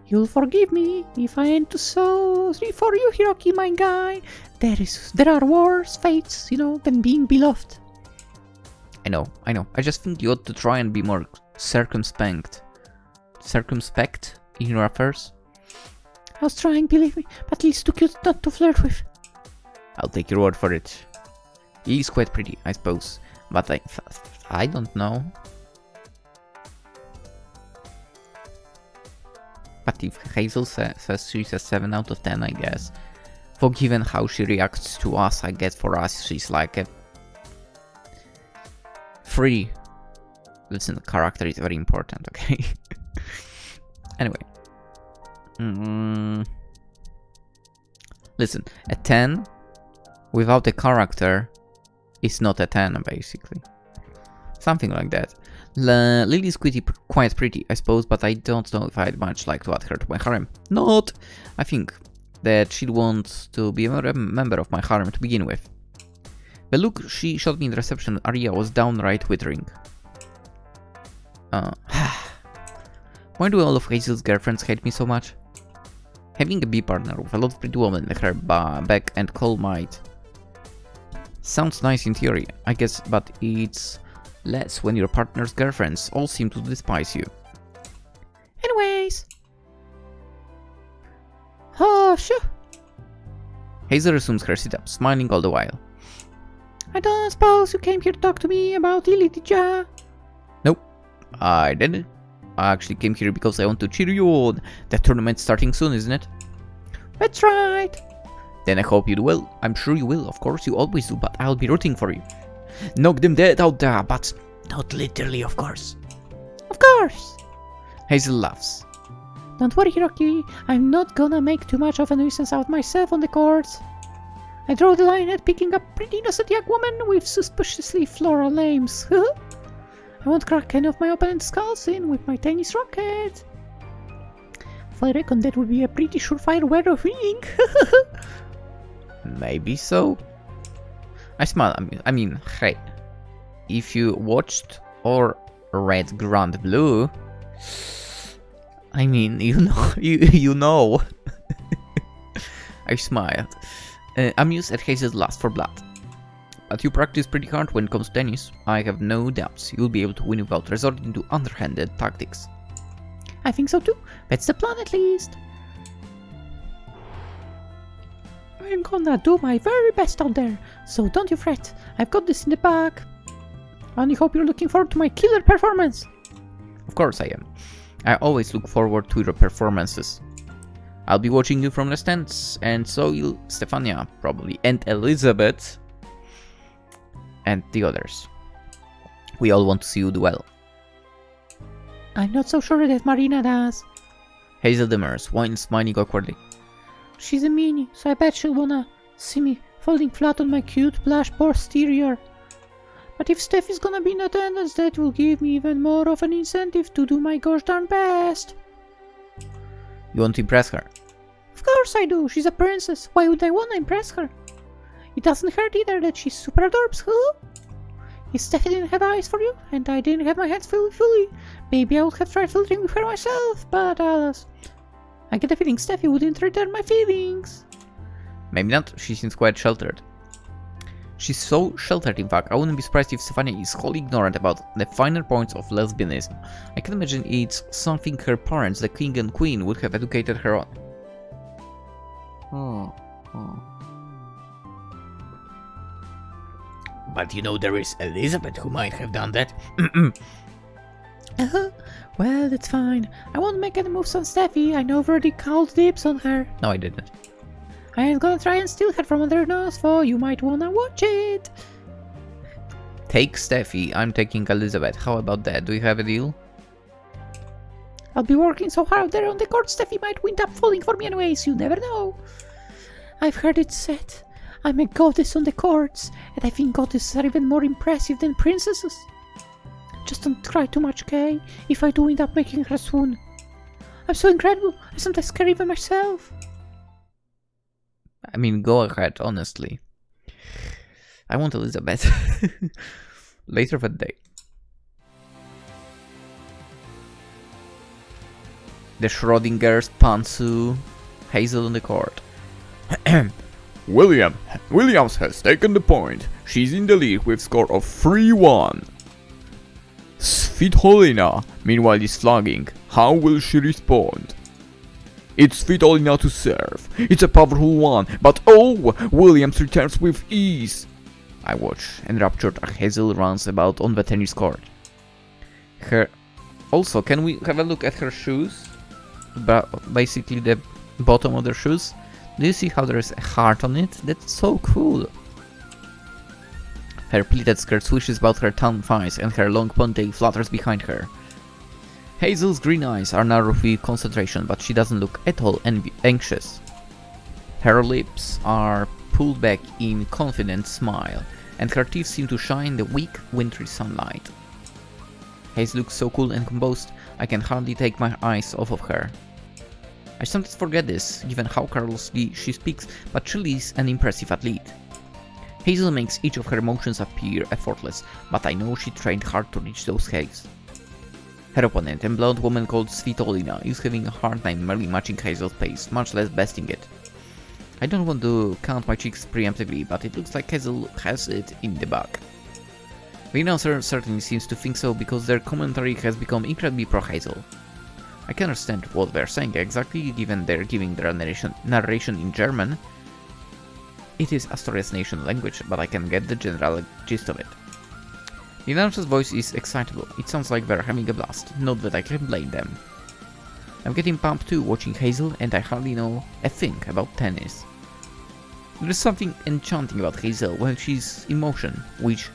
You'll forgive me if I ain't too sorry for you, Hiroki, my guy. There are worse fates, you know, than being beloved. I know. I just think you ought to try and be more circumspect in your affairs. I was trying, believe me, but Lily's too cute not to flirt with. I'll take your word for it. He's quite pretty, I suppose, but I don't know. But if Hazel says she's a 7 out of 10, I guess. For given how she reacts to us, I guess for us she's like a 3. Listen, character is very important, okay? Anyway. Listen, a 10 without a character is not a 10, basically. Something like that. Lily's quite pretty, I suppose, but I don't know if I'd much like to add her to my harem. Not! I think that she'd want to be a member of my harem to begin with. The look she showed me in the reception area was downright withering. Why do all of Hazel's girlfriends hate me so much? Having a B partner with a lot of pretty women at her beck and call might sounds nice in theory, I guess, but it's less when your partner's girlfriends all seem to despise you. Anyways. Oh, sure. Hazel resumes her sit-up, smiling all the while. I don't suppose you came here to talk to me about Lily, did ya? Nope, I didn't. I actually came here because I want to cheer you on. The tournament's starting soon, isn't it? That's right. Then I hope you do well. I'm sure you will, of course, you always do, but I'll be rooting for you. Knock them dead out there, but not literally, of course. Of course. Hazel laughs. Don't worry, Hiroki. I'm not gonna make too much of a nuisance out myself on the courts. I draw the line at picking up pretty innocent young women with suspiciously floral names. I won't crack any of my opponent's skulls in with my tennis racket. I reckon that would be a pretty surefire way of winning. Maybe so. I smile. I mean, hey, if you watched or read Grand Blue, I mean, you know, you know. I smiled, amused at Hazel's lust for blood. But you practice pretty hard when it comes to tennis. I have no doubts you'll be able to win without resorting to underhanded tactics. I think so too. That's the plan, at least. I'm gonna do my very best out there, so don't you fret. I've got this in the bag. I only hope you're looking forward to my killer performance. Of course I am. I always look forward to your performances. I'll be watching you from the stands, and so will Stefania, probably, and Elizabeth, and the others. We all want to see you do well. I'm not so sure that Marina does. Hazel demurs, while smiling awkwardly. She's a meanie, so I bet she'll wanna see me falling flat on my cute blush posterior. But if Steph is gonna be in attendance, that will give me even more of an incentive to do my gosh darn best. You want to impress her? Of course I do, she's a princess. Why would I wanna impress her? It doesn't hurt either that she's super adorbs, huh? If Steffi didn't have eyes for you, and I didn't have my hands fully, maybe I would have tried flirting with her myself, but alas. I get the feeling Steffi wouldn't return my feelings. Maybe not, she seems quite sheltered. She's so sheltered, in fact, I wouldn't be surprised if Stefania is wholly ignorant about the finer points of lesbianism. I can imagine it's something her parents, the king and queen, would have educated her on. But you know there is Elizabeth who might have done that. Well, that's fine. I won't make any moves on Steffi. I know I've already called dibs on her. No, I didn't. I ain't gonna try and steal her from under her nose, for you might wanna watch it. Take Steffi, I'm taking Elizabeth. How about that? Do you have a deal? I'll be working so hard there on the court, Steffi might wind up falling for me anyways, you never know. I've heard it said, I'm a goddess on the courts, and I think goddesses are even more impressive than princesses. Just don't cry too much, okay? If I do end up making her swoon. I'm so incredible, I sometimes scare even myself. I mean, go ahead, honestly. I want Elizabeth. Later that day. The Schrodinger's Pantsu, Hazel on the court. Williams has taken the point. She's in the lead with score of 3-1. Svitolina, meanwhile, is flagging. How will she respond? It's Svitolina to serve. It's a powerful one, but oh, Williams returns with ease. I watch, enraptured as Hazel runs about on the tennis court. Also, can we have a look at her shoes? Basically the bottom of the shoes. Do you see how there is a heart on it? That's so cool. Her pleated skirt swishes about her tan thighs and her long ponytail flutters behind her. Hazel's green eyes are narrow with concentration, but she doesn't look at all anxious. Her lips are pulled back in confident smile, and her teeth seem to shine in the weak, wintry sunlight. Hazel looks so cool and composed, I can hardly take my eyes off of her. I sometimes forget this, given how carelessly she speaks, but she is an impressive athlete. Hazel makes each of her emotions appear effortless, but I know she trained hard to reach those heights. Her opponent, a blonde woman called Svitolina, is having a hard time merely matching Hazel's pace, much less besting it. I don't want to count my chicks preemptively, but it looks like Hazel has it in the bag. The announcer certainly seems to think so, because their commentary has become incredibly pro-Hazel. I can understand what they're saying exactly, given they're giving their narration in German. It is Astoria's nation language, but I can get the general gist of it. The announcer's voice is excitable. It sounds like they're having a blast, not that I can blame them. I'm getting pumped too watching Hazel, and I hardly know a thing about tennis. There is something enchanting about Hazel when she's in motion, which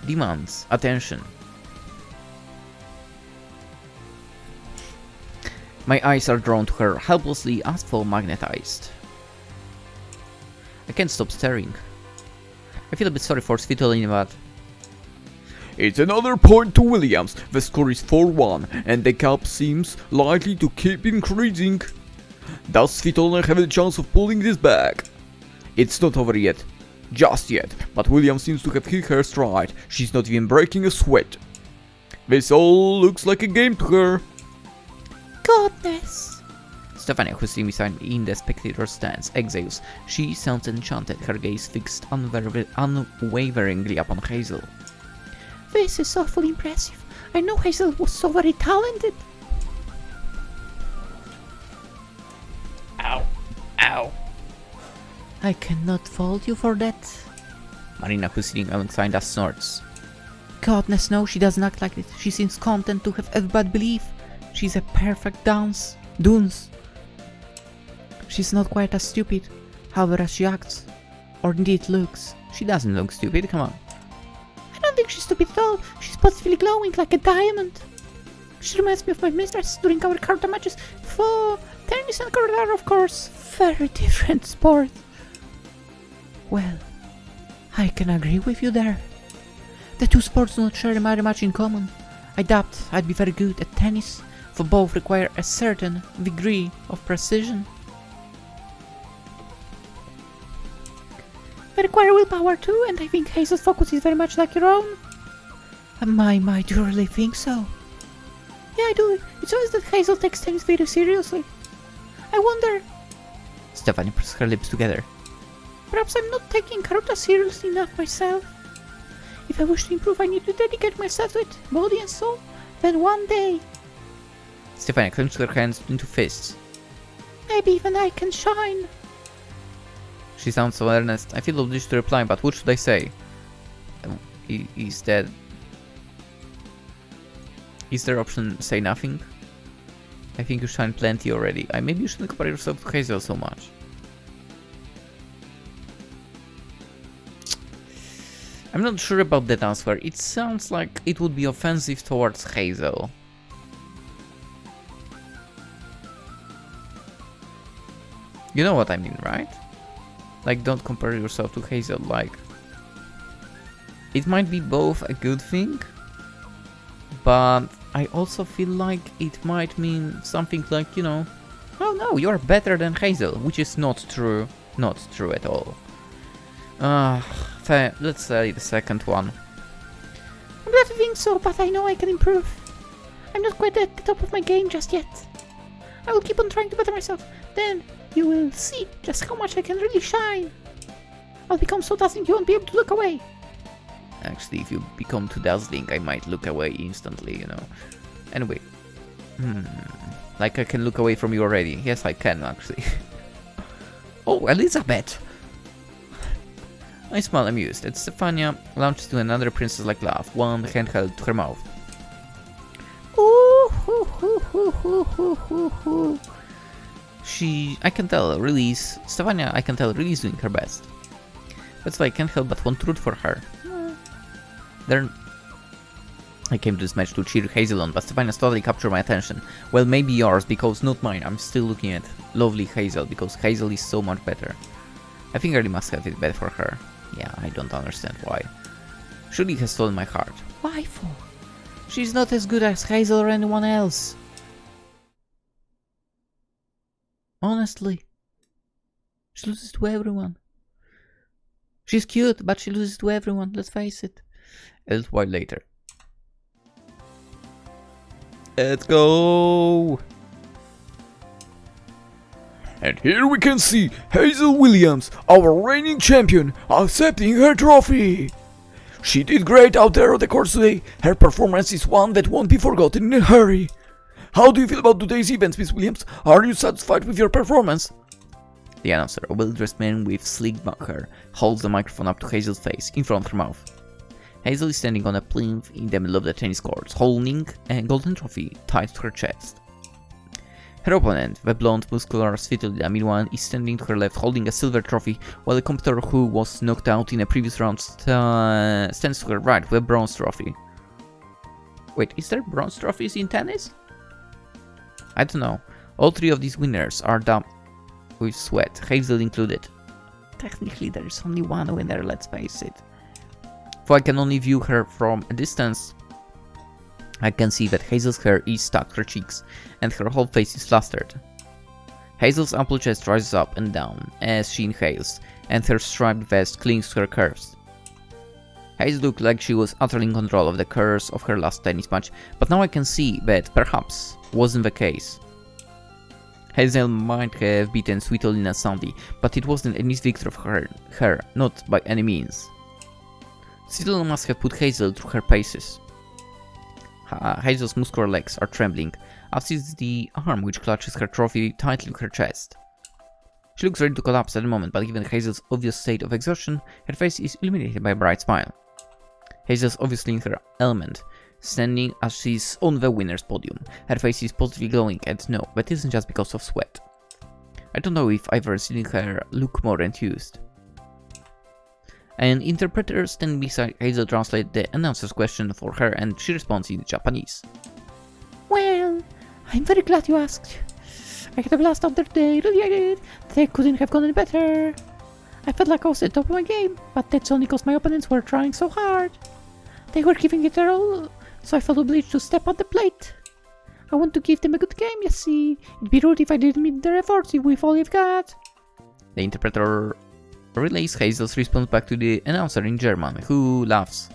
demands attention. My eyes are drawn to her, helplessly as though magnetized. I can't stop staring. I feel a bit sorry for Svitolina, but... It's another point to Williams. The score is 4-1, and the gap seems likely to keep increasing. Does Svitolina have a chance of pulling this back? It's not over yet. Just yet, but Williams seems to have hit her stride. She's not even breaking a sweat. This all looks like a game to her. Goodness! Stefania, who's sitting beside me in the spectator stands, exhales. She sounds enchanted, her gaze fixed unwaveringly upon Hazel. This is awfully impressive. I know Hazel was so very talented. Ow. Ow. I cannot fault you for that. Marina, who's sitting alongside us, snorts. Goodness no, she doesn't act like it. She seems content to have everybody believe she's a perfect Dunes. She's not quite as stupid, however, as she acts. Or indeed looks. She doesn't look stupid, come on. I don't think she's stupid at all. She's positively glowing like a diamond. She reminds me of my mistress during our karate matches. For tennis and karate, of course. Very different sport. Well, I can agree with you there. The two sports do not share very much in common. I doubt I'd be very good at tennis, for both require a certain degree of precision. They require willpower too, and I think Hazel's focus is very much like your own. My, do you really think so? Yeah, I do. It's always that Hazel takes things very seriously. I wonder... Stephanie presses her lips together. Perhaps I'm not taking karate seriously enough myself. If I wish to improve, I need to dedicate myself to it, body and soul. Then one day... Stephanie clenches her hands into fists. Maybe even I can shine. She sounds so earnest. I feel obliged to reply, but what should I say? Is there option say nothing? I think you shine plenty already. Maybe you shouldn't compare yourself to Hazel so much. I'm not sure about that answer. It sounds like it would be offensive towards Hazel. You know what I mean, right? Like, don't compare yourself to Hazel, like... It might be both a good thing, but I also feel like it might mean something like, you know, oh no, you're better than Hazel, which is not true. Not true at all. Let's say the second one. I'm glad to think so, but I know I can improve. I'm not quite at the top of my game just yet. I will keep on trying to better myself. Then you will see just how much I can really shine. I'll become so dazzling you won't be able to look away. Actually, if you become too dazzling, I might look away instantly, you know. Anyway. Like I can look away from you already. Yes, I can, actually. Oh, Elizabeth! I smile amused, and Stefania launches to another princess-like laugh, one hand held to her mouth. Ooh, hoo, hoo, hoo, hoo, hoo, hoo, hoo. I can tell, Stefania, I can tell, really is doing her best. That's why I can't help but want root for her. I came to this match to cheer Hazel on, but Stefania's totally captured my attention. Well, maybe yours, because not mine. I'm still looking at lovely Hazel, because Hazel is so much better. I think I really must have it bad for her. Yeah, I don't understand why. Surely has stolen my heart. Why for? She's not as good as Hazel or anyone else. Honestly. She loses to everyone. She's cute, but she loses to everyone, let's face it. A little while later. Let's go! And here we can see Hazel Williams, our reigning champion, accepting her trophy. She did great out there on the course today. Her performance is one that won't be forgotten in a hurry. How do you feel about today's events, Miss Williams? Are you satisfied with your performance? The announcer, a well-dressed man with sleek back hair, holds the microphone up to Hazel's face, in front of her mouth. Hazel is standing on a plinth in the middle of the tennis courts, holding a golden trophy tied to her chest. Her opponent, the blonde, muscular Svitolina, meanwhile, is standing to her left holding a silver trophy, while the competitor who was knocked out in a previous round stands to her right with a bronze trophy. Wait, is there bronze trophies in tennis? I don't know. All three of these winners are damp with sweat, Hazel included. Technically, there is only one winner, let's face it. For I can only view her from a distance, I can see that Hazel's hair is stuck to her cheeks, and her whole face is flustered. Hazel's ample chest rises up and down as she inhales, and her striped vest clings to her curves. Hazel looked like she was utterly in control of the curves of her last tennis match, but now I can see that perhaps wasn't the case. Hazel might have beaten Svitolina soundly, but it wasn't an easy victory for her, not by any means. Svitolina must have put Hazel through her paces. Hazel's muscular legs are trembling, as is the arm which clutches her trophy tightly to her chest. She looks ready to collapse at the moment, but given Hazel's obvious state of exhaustion, her face is illuminated by a bright smile. Hazel's obviously in her element, standing as she's on the winner's podium. Her face is positively glowing, and no, that isn't just because of sweat. I don't know if I've ever seen her look more enthused. An interpreter standing beside Hazel translates the announcer's question for her, and she responds in Japanese. Well, I'm very glad you asked. I had a blast out there today, really I did. They couldn't have gone any better. I felt like I was at the top of my game, but that's only because my opponents were trying so hard. They were giving it their all, so I felt obliged to step on the plate. I want to give them a good game, you see. It'd be rude if I didn't meet their efforts with all you've got. The interpreter relays Hazel's response back to the announcer in German, who laughs.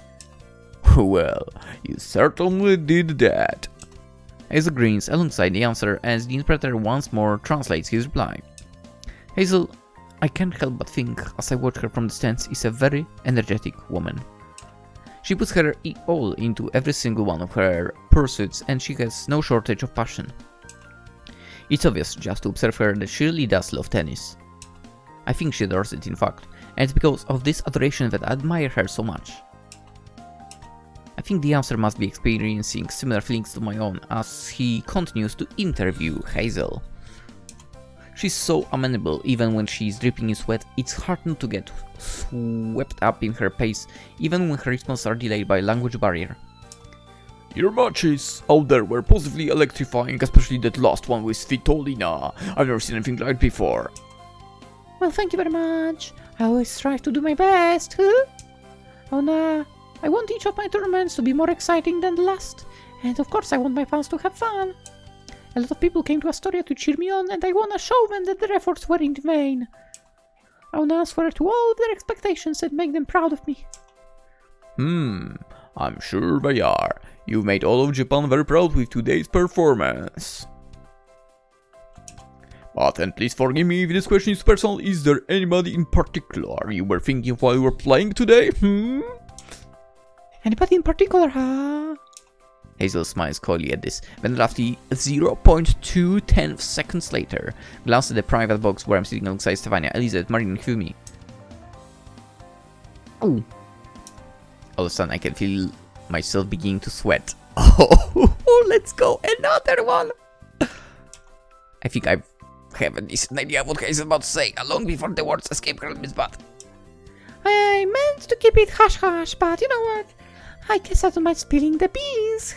Well, you certainly did that. Hazel grins alongside the answer as the interpreter once more translates his reply. Hazel, I can't help but think, as I watch her from the stands, is a very energetic woman. She puts her all into every single one of her pursuits, and she has no shortage of passion. It's obvious just to observe her that she really does love tennis. I think she adores it, in fact, and it's because of this adoration that I admire her so much. I think the answer must be experiencing similar feelings to my own as he continues to interview Hazel. She's so amenable, even when she's dripping in sweat, it's hard not to get swept up in her pace, even when her responses are delayed by a language barrier. Your matches out there were positively electrifying, especially that last one with Svitolina. I've never seen anything like it before. Well, thank you very much. I always try to do my best, huh? Oh no. I want each of my tournaments to be more exciting than the last, and of course I want my fans to have fun. A lot of people came to Astoria to cheer me on, and I want to show them that their efforts weren't in vain. I want to answer to all of their expectations and make them proud of me. I'm sure they are. You've made all of Japan very proud with today's performance. But, and please forgive me if this question is personal, is there anybody in particular you were thinking while you were playing today? Anybody in particular, huh? Hazel smiles coyly at this, then roughly 0.2 seconds later, glances at the private box where I'm sitting alongside Stefania, Elizabeth, Marin, and Humi. Oh! All of a sudden I can feel myself beginning to sweat. Oh, let's go! Another one! I think I have a decent idea of what Hazel is about to say, long before the words escape her lips, but... I meant to keep it hush-hush, but you know what? I guess I don't mind spilling the beans.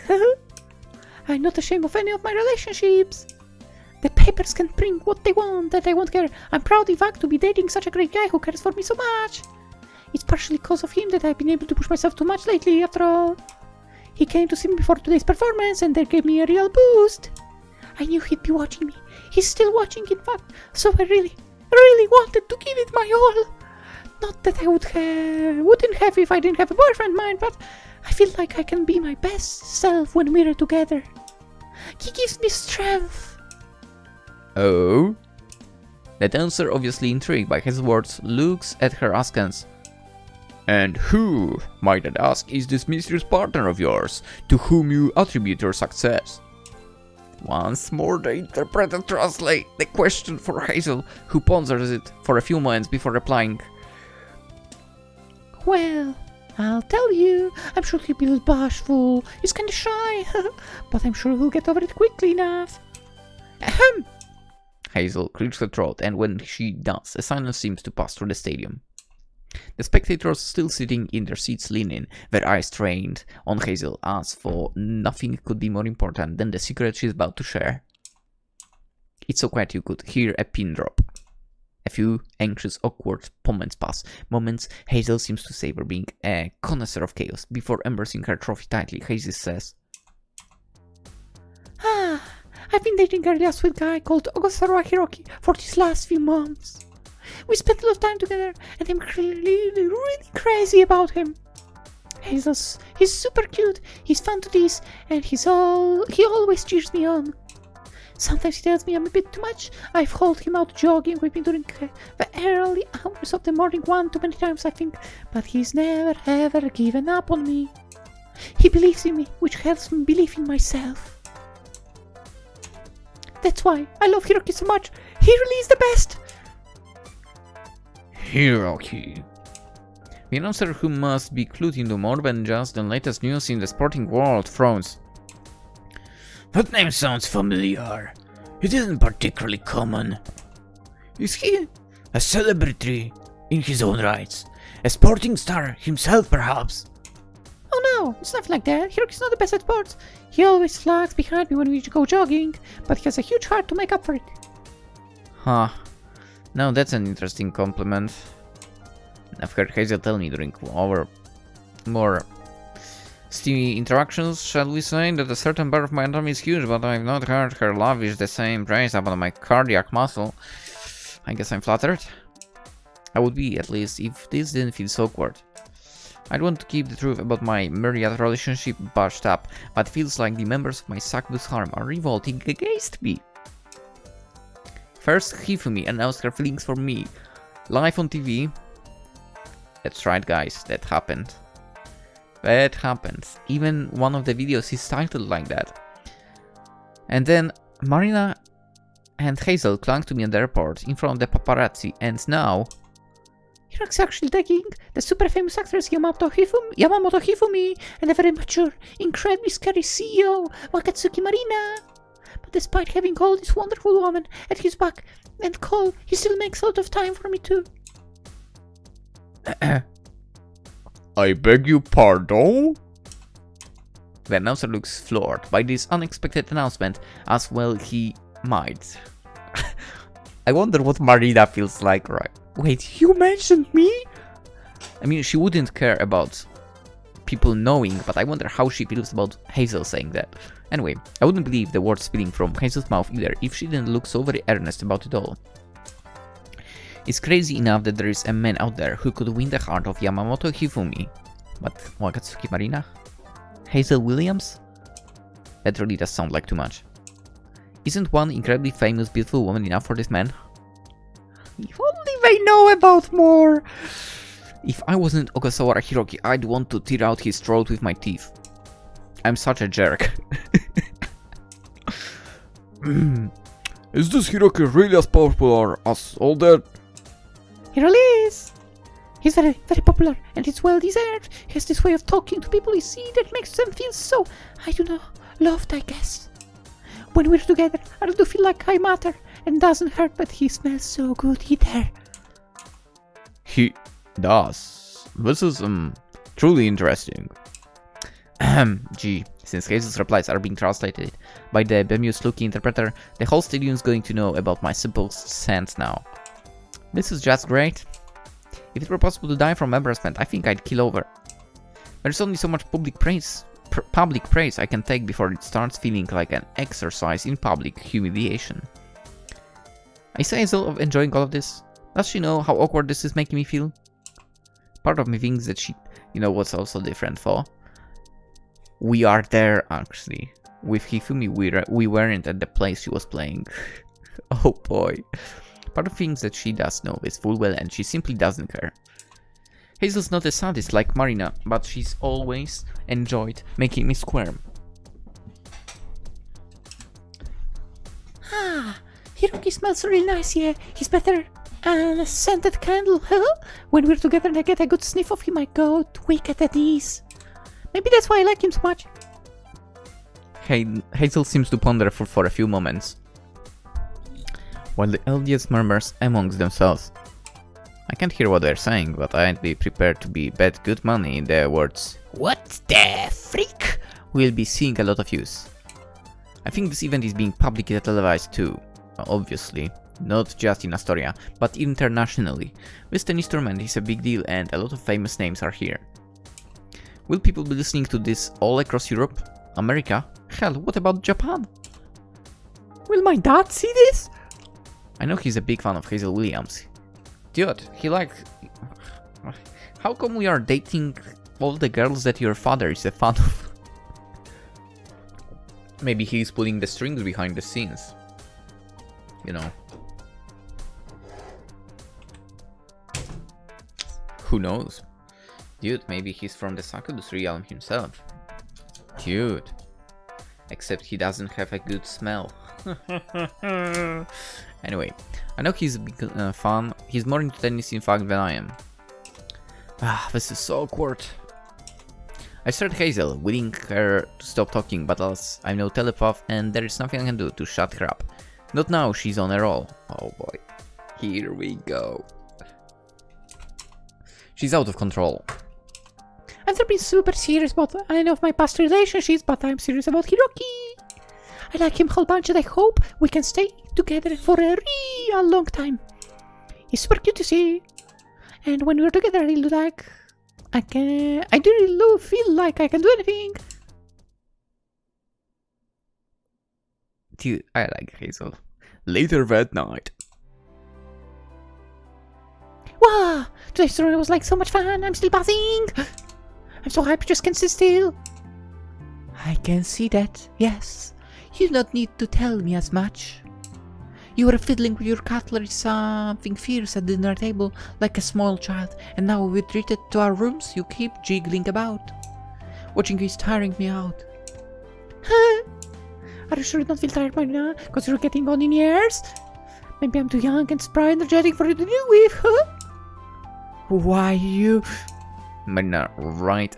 I'm not ashamed of any of my relationships. The papers can print what they want, and I won't care. I'm proud, in fact, to be dating such a great guy who cares for me so much. It's partially because of him that I've been able to push myself too much lately, after all. He came to see me before today's performance, and that gave me a real boost. I knew he'd be watching me. He's still watching, in fact, so I really wanted to give it my all. Not that I wouldn't have if I didn't have a boyfriend, mind, but I feel like I can be my best self when we're together. He gives me strength. Oh? That answer, obviously intrigued by his words, looks at her askance. And who, might I ask, is this mysterious partner of yours, to whom you attribute your success? Once more the interpreter translates the question for Hazel, who ponders it for a few moments before replying. Well, I'll tell you, I'm sure he'll be a little bashful. He's kinda shy, but I'm sure he'll get over it quickly enough. Ahem! Hazel clears her throat, and when she does, a silence seems to pass through the stadium. The spectators still sitting in their seats leaning, their eyes trained on Hazel, as for nothing could be more important than the secret she's about to share. It's so quiet you could hear a pin drop. A few anxious, awkward moments pass. Moments Hazel seems to savor, being a connoisseur of chaos. Before embracing her trophy tightly, Hazel says, I've been dating a really sweet guy called Hiroki for these last few months. We spent a lot of time together, and I'm really crazy about him. He's super cute, he's fun to tease, and he always cheers me on. Sometimes he tells me I'm a bit too much. I've hauled him out jogging with me during the early hours of the morning one too many times, I think, but he's never ever given up on me. He believes in me, which helps me believe in myself. That's why I love Hiroki so much. He really is the best. Hiroki. The announcer who must be clued into more than just the latest news in the sporting world frowns. That name sounds familiar. It isn't particularly common. Is he a celebrity in his own rights? A sporting star himself, perhaps? Oh no, it's nothing like that. Hiroki's not the best at sports. He always flags behind me when we go jogging, but he has a huge heart to make up for it. Huh. Now that's an interesting compliment. I've heard Hazel tell me during our more steamy interactions, shall we say, that a certain part of my anatomy is huge, but I've not heard her lavish the same praise upon my cardiac muscle. I guess I'm flattered. I would be, at least, if this didn't feel so awkward. I'd want to keep the truth about my myriad relationship bashed up, but feels like the members of my Succubus harem are revolting against me. First, Hifumi announced her feelings for me, live on TV. That's right, guys, that happened. That happened. Even one of the videos is titled like that. And then Marina and Hazel clung to me at the airport in front of the paparazzi, and now Hiroki's actually taking the super famous actress Yamamoto Hifumi and the very mature, incredibly scary CEO Wakatsuki Marina. But despite having all this wonderful woman at his back and call, he still makes a lot of time for me too. I beg your pardon? the announcer looks floored by this unexpected announcement, as well he might. I wonder what Marina feels like, right? Wait, you mentioned me? I mean, she wouldn't care about people knowing, but I wonder how she feels about Hazel saying that. Anyway, I wouldn't believe the words spilling from Hazel's mouth either if she didn't look so very earnest about it all. It's crazy enough that there is a man out there who could win the heart of Yamamoto Hifumi. But Wakatsuki Marina? Hazel Williams? That really does sound like too much. Isn't one incredibly famous, beautiful woman enough for this man? If only they know about more! If I wasn't Ogasawara Hiroki, I'd want to tear out his throat with my teeth. I'm such a jerk. Is this Hiroki really as popular as all that? He really is. He's very, very popular, and it's well deserved. He has this way of talking to people you see that makes them feel so, I don't know, loved, I guess. When we're together, I do feel like I matter, and doesn't hurt, but he smells so good either. He does. This is, truly interesting. Gee, since Hazel's replies are being translated by the bemused-looking interpreter, the whole stadium's going to know about my simple sense now. This is just great. If it were possible to die from embarrassment, I think I'd kill over. There's only so much public praise I can take before it starts feeling like an exercise in public humiliation. Is Hazel enjoying all of this? Does she know how awkward this is making me feel? Part of me thinks that she, you know what's also different for? We are there, actually. With Hifumi, we weren't at the place she was playing. Oh boy. Part of things that she does know this full well, and she simply doesn't care. Hazel's not a sadist like Marina, but she's always enjoyed making me squirm. Hiroki smells really nice, yeah. He's better. And a scented candle, huh? When we're together and I get a good sniff of him, I go wicked at ease. Maybe that's why I like him so much. Hazel seems to ponder for a few moments, while the LDS murmurs amongst themselves. I can't hear what they're saying, but I'd be prepared to bet good money in their words. What the freak? We'll be seeing a lot of use. I think this event is being publicly televised too, obviously. Not just in Astoria, but internationally. This tennis tournament is a big deal and a lot of famous names are here. Will people be listening to this all across Europe? America? Hell, what about Japan? Will my dad see this? I know he's a big fan of Hazel Williams. Dude, he like... How come we are dating all the girls that your father is a fan of? Maybe he's pulling the strings behind the scenes. You know. Who knows? Dude, maybe he's from the Succubus realm himself. Dude. Except he doesn't have a good smell. Anyway, I know he's a big fan He's more into tennis, in fact, than I am. Ah, this is so awkward. I started Hazel, willing her to stop talking, but alas, I'm no telepath and there is nothing I can do to shut her up. Not now, she's on a roll. Oh boy. Here we go. She's out of control. I've never been super serious about any of my past relationships, but I'm serious about Hiroki. I like him a whole bunch and I hope we can stay together for a real long time. He's super cute to see. And when we're together, I really like... I do really feel like I can do anything. Dude, I like Hazel. Later that night. Wow! Today's story was like so much fun. I'm still buzzing. I'm so hyped, just can't sit still. I can see that, yes. You do not need to tell me as much. You were fiddling with your cutlery something fierce at the dinner table like a small child, and now we're treated to our rooms, you keep jiggling about. Watching you is tiring me out. Huh? Are you sure you don't feel tired by now? Because you're getting on in years? Maybe I'm too young and spry energetic for you to deal with, huh? Why you... Marina, right?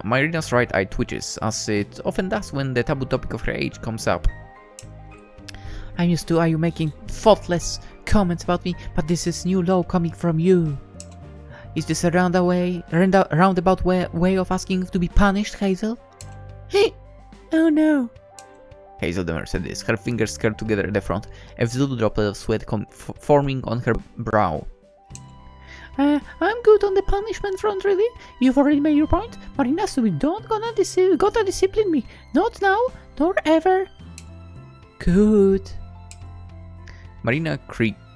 Marina's right eye twitches, as it often does when the taboo topic of her age comes up. I'm used to you making thoughtless comments about me, but this is new law coming from you. Is this a roundabout way of asking to be punished, Hazel? Hey! Oh no. Hazel never said this, her fingers curled together at the front, a visible droplet of sweat forming on her brow. I'm good on the punishment front, really. You've already made your point. Marina, so we don't gotta discipline me. Not now, nor ever. Good. Marina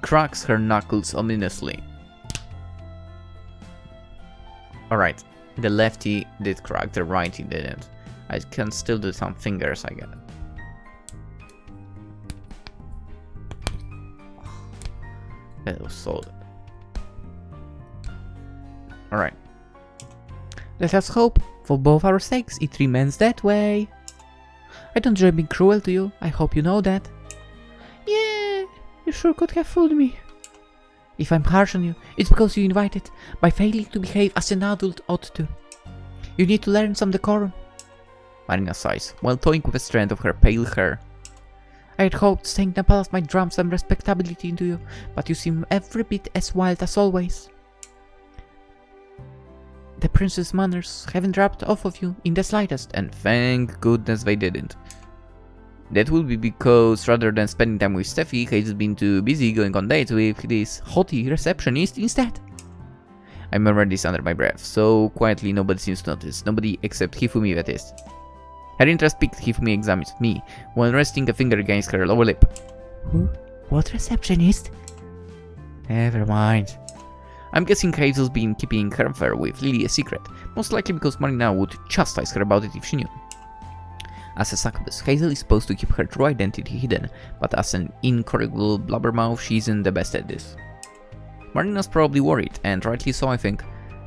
cracks her knuckles ominously. Alright, the lefty did crack, the righty didn't. I can still do some fingers, I guess. That was solid. Alright. Let us hope, for both our sakes, it remains that way. I don't enjoy being cruel to you, I hope you know that. Yeah, you sure could have fooled me. If I'm harsh on you, it's because you invited, by failing to behave as an adult ought to. You need to learn some decorum. Marina sighs, while toying with a strand of her pale hair. I had hoped staying in the palace might drum some respectability into you, but you seem every bit as wild as always. The prince's manners haven't dropped off of you in the slightest, and thank goodness they didn't. That would be because rather than spending time with Steffi, Hazel's been too busy going on dates with this haughty receptionist instead. I murmured this under my breath, so quietly nobody seems to notice, nobody except Hifumi, that is. Her interest piqued. Hifumi examines me, while resting a finger against her lower lip. Who? What receptionist? Never mind. I'm guessing Hazel's been keeping her affair with Lily a secret, most likely because Marina would chastise her about it if she knew. As a succubus, Hazel is supposed to keep her true identity hidden, but as an incorrigible blabbermouth, she isn't the best at this. Marina's probably worried, and rightly so I think,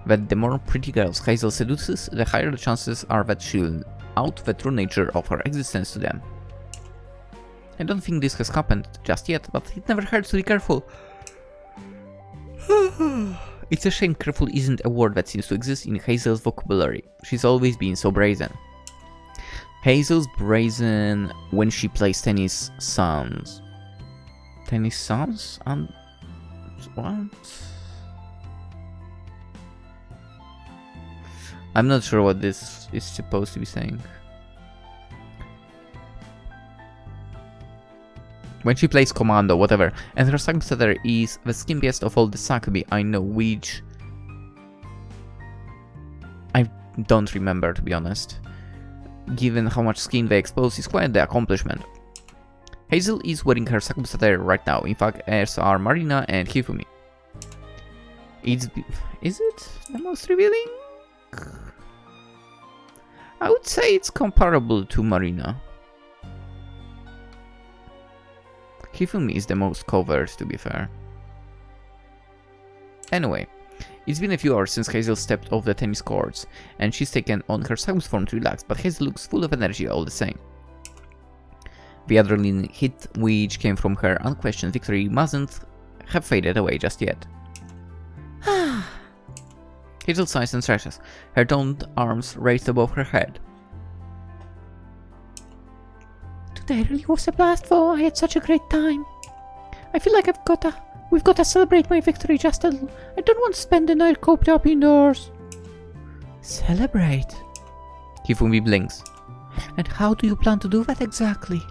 that the more pretty girls Hazel seduces, the higher the chances are that she'll out the true nature of her existence to them. I don't think this has happened just yet, but it never hurts to be careful. It's a shame careful isn't a word that seems to exist in Hazel's vocabulary. She's always been so brazen. Hazel's brazen when she plays tennis sons. Tennis sons? And what? I'm not sure what this is supposed to be saying. When she plays commando, whatever, and her Succubus is the skimpiest of all the Succubi I know, which I don't remember, to be honest. Given how much skin they expose, is quite the accomplishment. Hazel is wearing her Succubus attire right now, in fact, as are Marina and Hifumi. Is it the most revealing? I would say it's comparable to Marina. Hifumi is the most covert, to be fair. Anyway, it's been a few hours since Hazel stepped off the tennis courts, and she's taken on her Succubus form to relax, but Hazel looks full of energy all the same. The adrenaline hit which came from her unquestioned victory mustn't have faded away just yet. Hazel sighs and stretches, her toned arms raised above her head. Today really was a blast, though. I had such a great time. I feel like we've got to celebrate my victory just a little. I don't want to spend the night cooped up indoors. Celebrate? Hifumi blinks. And how do you plan to do that exactly?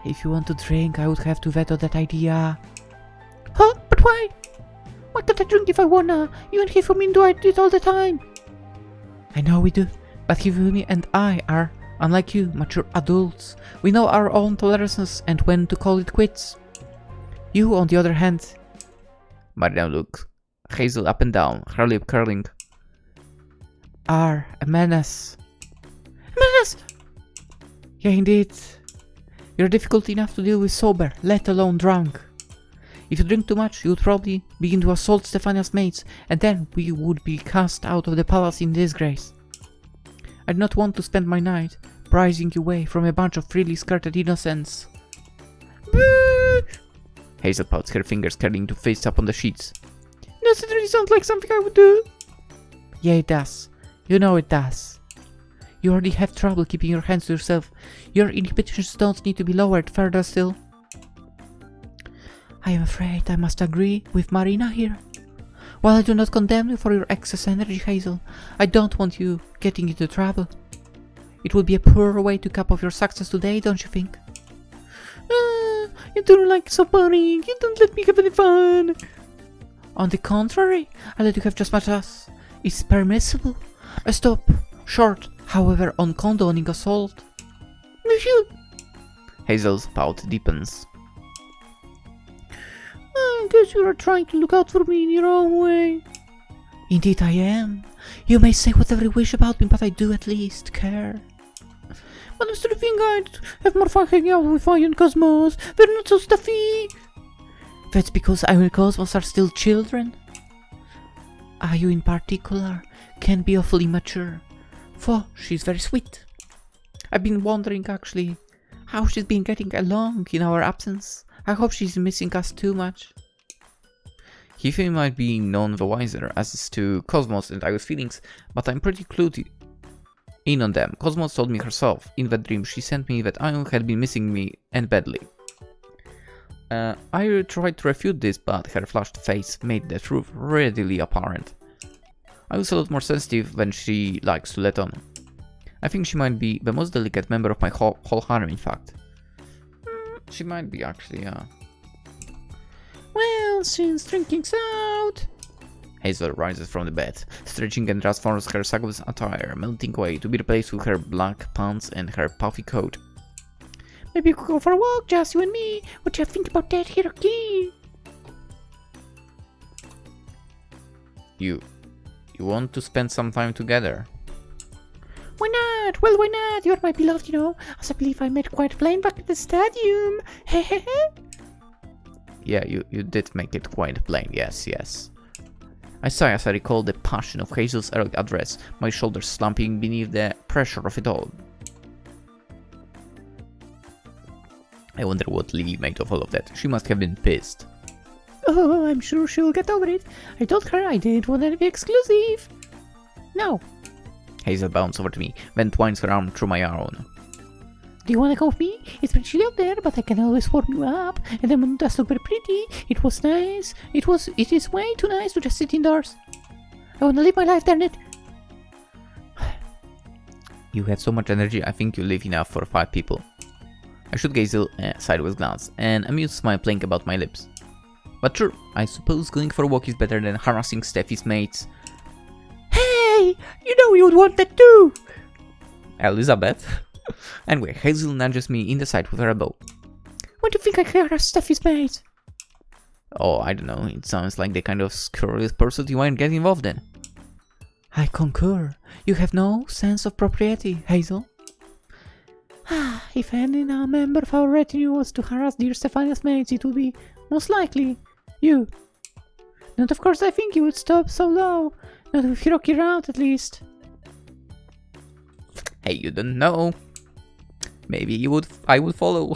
If you want to drink, I would have to veto that idea. Huh? But why? Why can't I drink if I wanna? You and Hifumi do it all the time. I know we do, but Hifumi and I are, unlike you, mature adults. We know our own tolerances and when to call it quits. You, on the other hand... Marina looks Hazel up and down, her lip curling. Are a menace. A menace? Yeah, indeed. You're difficult enough to deal with sober, let alone drunk. If you drink too much, you would probably begin to assault Stefania's mates, and then we would be cast out of the palace in disgrace. I do not want to spend my night prizing you away from a bunch of freely skirted innocents. Boo! Hazel pouts, her fingers curling to face up on the sheets. Does it really sound like something I would do? Yeah, it does. You know it does. You already have trouble keeping your hands to yourself. Your inhibitions don't need to be lowered further still. I am afraid I must agree with Marina here. While I do not condemn you for your excess energy, Hazel, I don't want you getting into trouble. It would be a poor way to cap off your success today, don't you think? You don't like so boring. You don't let me have any fun. On the contrary, I let you have just much as is permissible. I stop short, however, on condoning assault. Hazel's pout deepens. I guess you are trying to look out for me in your own way. Indeed I am. You may say whatever you wish about me, but I do at least care. But I still think I'd have more fun hanging out with I and Cosmos. They're not so stuffy. That's because I and Cosmos are still children. Ayu in particular can be awfully mature, for she's very sweet. I've been wondering actually how she's been getting along in our absence. I hope she's missing us too much. Hifumi might be none the wiser as to Cosmos and Ayu's feelings, but I'm pretty clued in on them. Cosmos told me herself in that dream she sent me that Ayu had been missing me, and badly. I tried to refute this, but her flushed face made the truth readily apparent. Ayu's a lot more sensitive than she likes to let on. I think she might be the most delicate member of my whole harem, in fact. She might be, actually, yeah. Well, since drinking's out... Hazel rises from the bed, stretching and transforms her Succubus attire, melting away to be replaced with her black pants and her puffy coat. Maybe we could go for a walk, just you and me. What do you think about that, Hiroki? You want to spend some time together? Why not? Well, why not? You're my beloved, you know, as I believe I made quite plain back at the stadium. Hehehe. Yeah, you did make it quite plain, yes. I sigh as I recall the passion of Hazel's early address, my shoulders slumping beneath the pressure of it all. I wonder what Lily made of all of that. She must have been pissed. Oh, I'm sure she'll get over it. I told her I didn't want to be exclusive. No. Hazel bounces over to me, then twines her arm through my own. Do you want to go with me? It's pretty chilly out there, but I can always warm you up, and the moon does look very pretty. It was nice. It is way too nice to just sit indoors. I want to live my life, darn it. You have so much energy, I think you live enough for 5 people. I shoot Hazel a sideways glance, an amused smile playing about my lips. But sure, I suppose going for a walk is better than harassing Steffi's mates. Hey! You know you would want that too! Elizabeth? Anyway, Hazel nudges me in the side with her elbow. What do you think I harass Steffi's mates? Oh, I don't know, it sounds like the kind of scurrilous pursuit you might get involved in. I concur. You have no sense of propriety, Hazel. If any now member of our retinue was to harass dear Stefania's mates, it would be, most likely, you. Not of course I think you would stop so low. Not with Hiroki around, at least. Hey, you don't know. Maybe I would follow.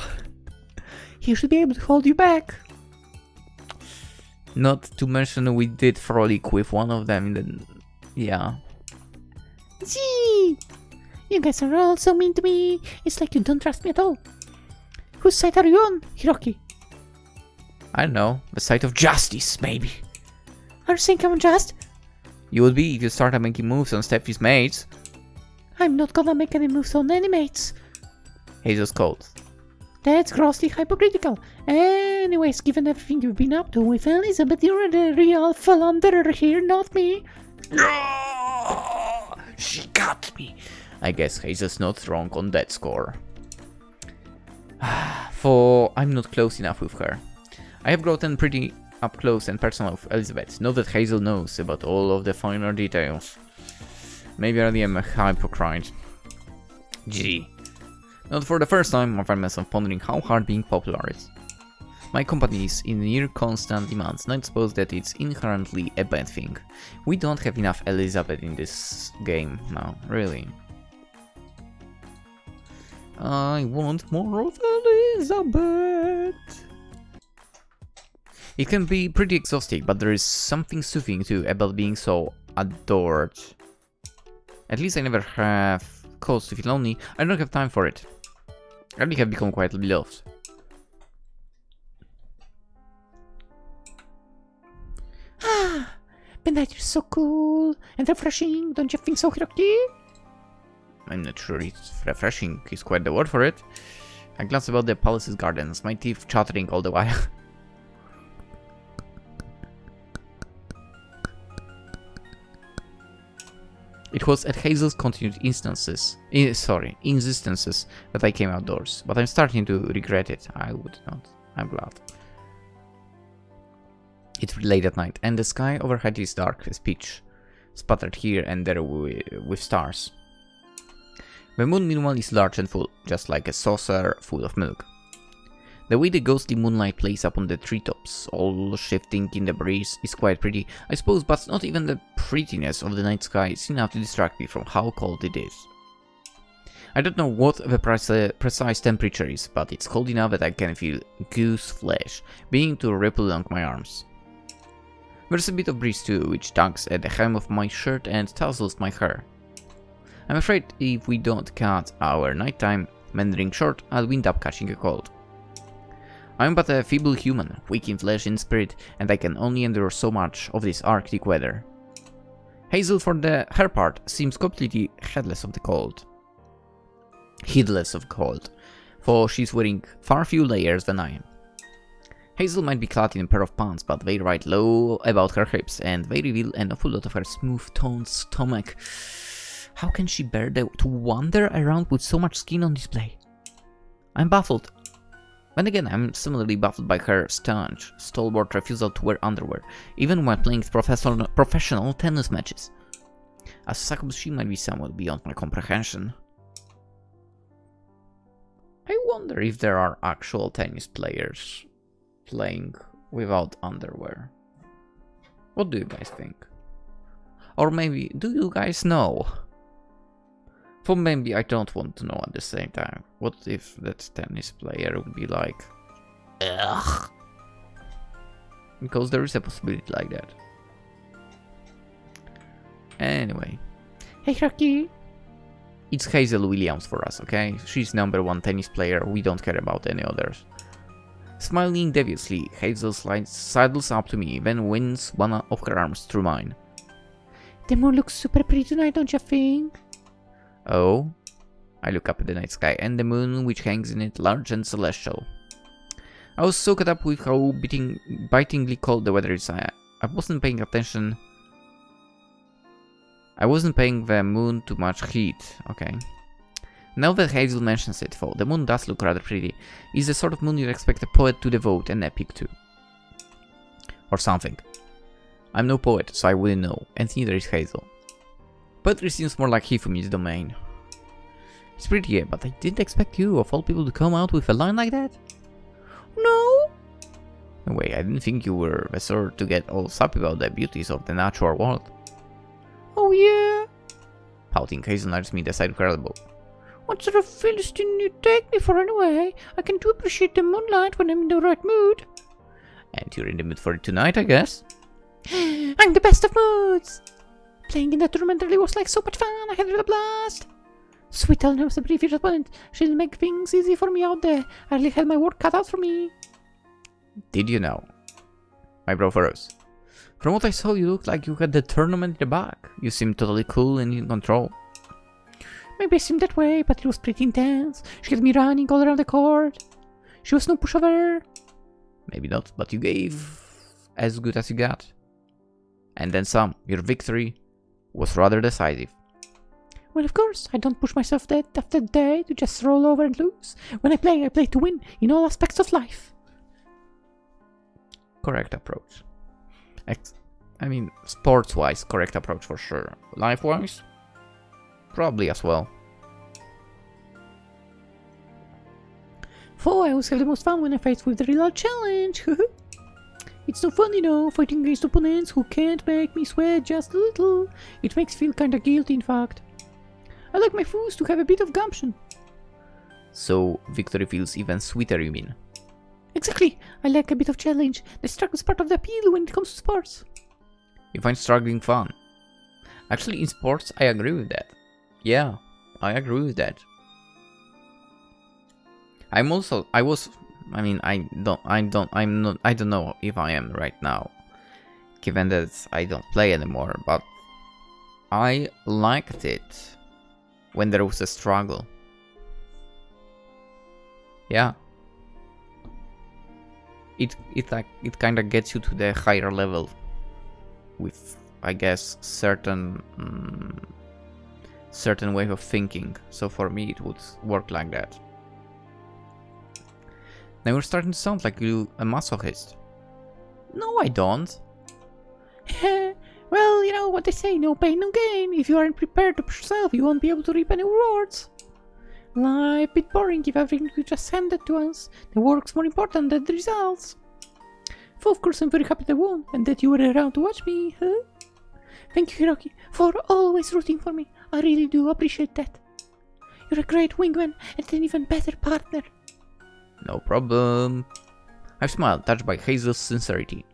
He should be able to hold you back. Not to mention we did frolic with one of them, then yeah. Gee! You guys are all so mean to me. It's like you don't trust me at all. Whose side are you on, Hiroki? I don't know, the side of justice, maybe. Are you saying I'm unjust? You would be if you started making moves on Steffi's mates. I'm not gonna make any moves on any mates. Hazel's cold. That's grossly hypocritical. Anyways, given everything you've been up to with Elizabeth, you're the real philanderer here, not me. No! She got me. I guess Hazel's not wrong on that score. For I'm not close enough with her. I have gotten pretty up close and personal with Elizabeth. Not that Hazel knows about all of the finer details. Maybe I am a hypocrite. Gee. Not for the first time, I find myself pondering how hard being popular is. My company is in near constant demands, not suppose that it's inherently a bad thing. We don't have enough Elizabeth in this game now, really. I want more of Elizabeth. It can be pretty exhausting, but there is something soothing too about being so adored. At least I never have cause to feel lonely. I don't have time for it. I really have become quite beloved. Midnight is so cool and refreshing, don't you think so, Hiroki? I'm not sure it's refreshing is quite the word for it. I glance about the palace's gardens, my teeth chattering all the while. It was at Hazel's continued instances, insistences that I came outdoors, but I'm starting to regret it. I would not. I'm glad. It's late at night, and the sky overhead is dark as pitch, spattered here and there with stars. The moon meanwhile is large and full, just like a saucer full of milk. The way the ghostly moonlight plays upon the treetops, all shifting in the breeze, is quite pretty, I suppose, but not even the prettiness of the night sky is enough to distract me from how cold it is. I don't know what the precise temperature is, but it's cold enough that I can feel goose flesh beginning to ripple along my arms. There's a bit of breeze too, which tugs at the hem of my shirt and touzles my hair. I'm afraid if we don't cut our nighttime meandering short, I'll wind up catching a cold. I'm but a feeble human, weak in flesh and spirit, and I can only endure so much of this Arctic weather. Hazel, for her part, seems completely heedless of cold, for she's wearing far fewer layers than I am. Hazel might be clad in a pair of pants, but they ride low about her hips, and they reveal an awful lot of her smooth-toned stomach. How can she bear to wander around with so much skin on display? I'm baffled. Then again, I'm similarly baffled by her staunch, stalwart refusal to wear underwear, even while playing professional tennis matches. As Succubus, she might be somewhat beyond my comprehension. I wonder if there are actual tennis players playing without underwear. What do you guys think? Or maybe, do you guys know? For maybe I don't want to know at the same time. What if that tennis player would be like, ugh? Because there is a possibility like that. Anyway. Hey, Hiroki. It's Hazel Williams for us, okay? She's #1 tennis player, we don't care about any others. Smiling deviously, Hazel sidles up to me, then winds one of her arms through mine. The moon looks super pretty tonight, don't you think? Oh? I look up at the night sky and the moon which hangs in it, large and celestial. I was so caught up with how bitingly cold the weather is, I wasn't paying attention. I wasn't paying the moon too much heed, okay. Now that Hazel mentions it, though, the moon does look rather pretty. It's the sort of moon you'd expect a poet to devote an epic to. Or something. I'm no poet, so I wouldn't know, and neither is Hazel. Poetry seems more like Hifumi's domain. It's pretty, yeah, but I didn't expect you, of all people, to come out with a line like that. No? No way, I didn't think you were the sort to get all sappy about the beauties of the natural world. Oh yeah? Pouting, Hazel nudged me the side of her elbow. What sort of Philistine you take me for anyway? I can do appreciate the moonlight when I'm in the right mood. And you're in the mood for it tonight, I guess? I'm the best of moods! Playing in the tournament really was like so much fun, I had a blast! Sweet Ellen was a pretty fierce opponent. She'll make things easy for me out there. I really had my work cut out for me. Did you know? My bro froze. From what I saw, you looked like you had the tournament in the bag. You seemed totally cool and in control. Maybe I seemed that way, but it was pretty intense. She had me running all around the court. She was no pushover. Maybe not, but you gave as good as you got. And then some. Your victory was rather decisive. Well, of course, I don't push myself day after day to just roll over and lose. When I play to win in all aspects of life. Correct approach. I mean, sports-wise, correct approach for sure. Life-wise, probably as well. I always have the most fun when I fight with the real challenge. It's no fun, you know, fighting against opponents who can't make me sweat just a little. It makes me feel kinda guilty, in fact. I like my foes to have a bit of gumption. So, victory feels even sweeter, you mean? Exactly. I like a bit of challenge. The struggle is part of the appeal when it comes to sports. You find struggling fun. Actually, in sports, I agree with that. Yeah, I agree with that. I don't know if I am right now, given that I don't play anymore, but I liked it when there was a struggle. Yeah. It kind of gets you to the higher level with, I guess, certain way of thinking. So for me, it would work like that. Now you're starting to sound like you a masochist. No, I don't. Well, you know what they say, no pain, no gain. If you aren't prepared to push yourself, you won't be able to reap any rewards. Life a bit boring if everything you just handed to us. The work's more important than the results. Of course, I'm very happy that I won, and that you were around to watch me, huh? Thank you, Hiroki, for always rooting for me. I really do appreciate that. You're a great wingman, and an even better partner. No problem. I smiled, touched by Hazel's sincerity.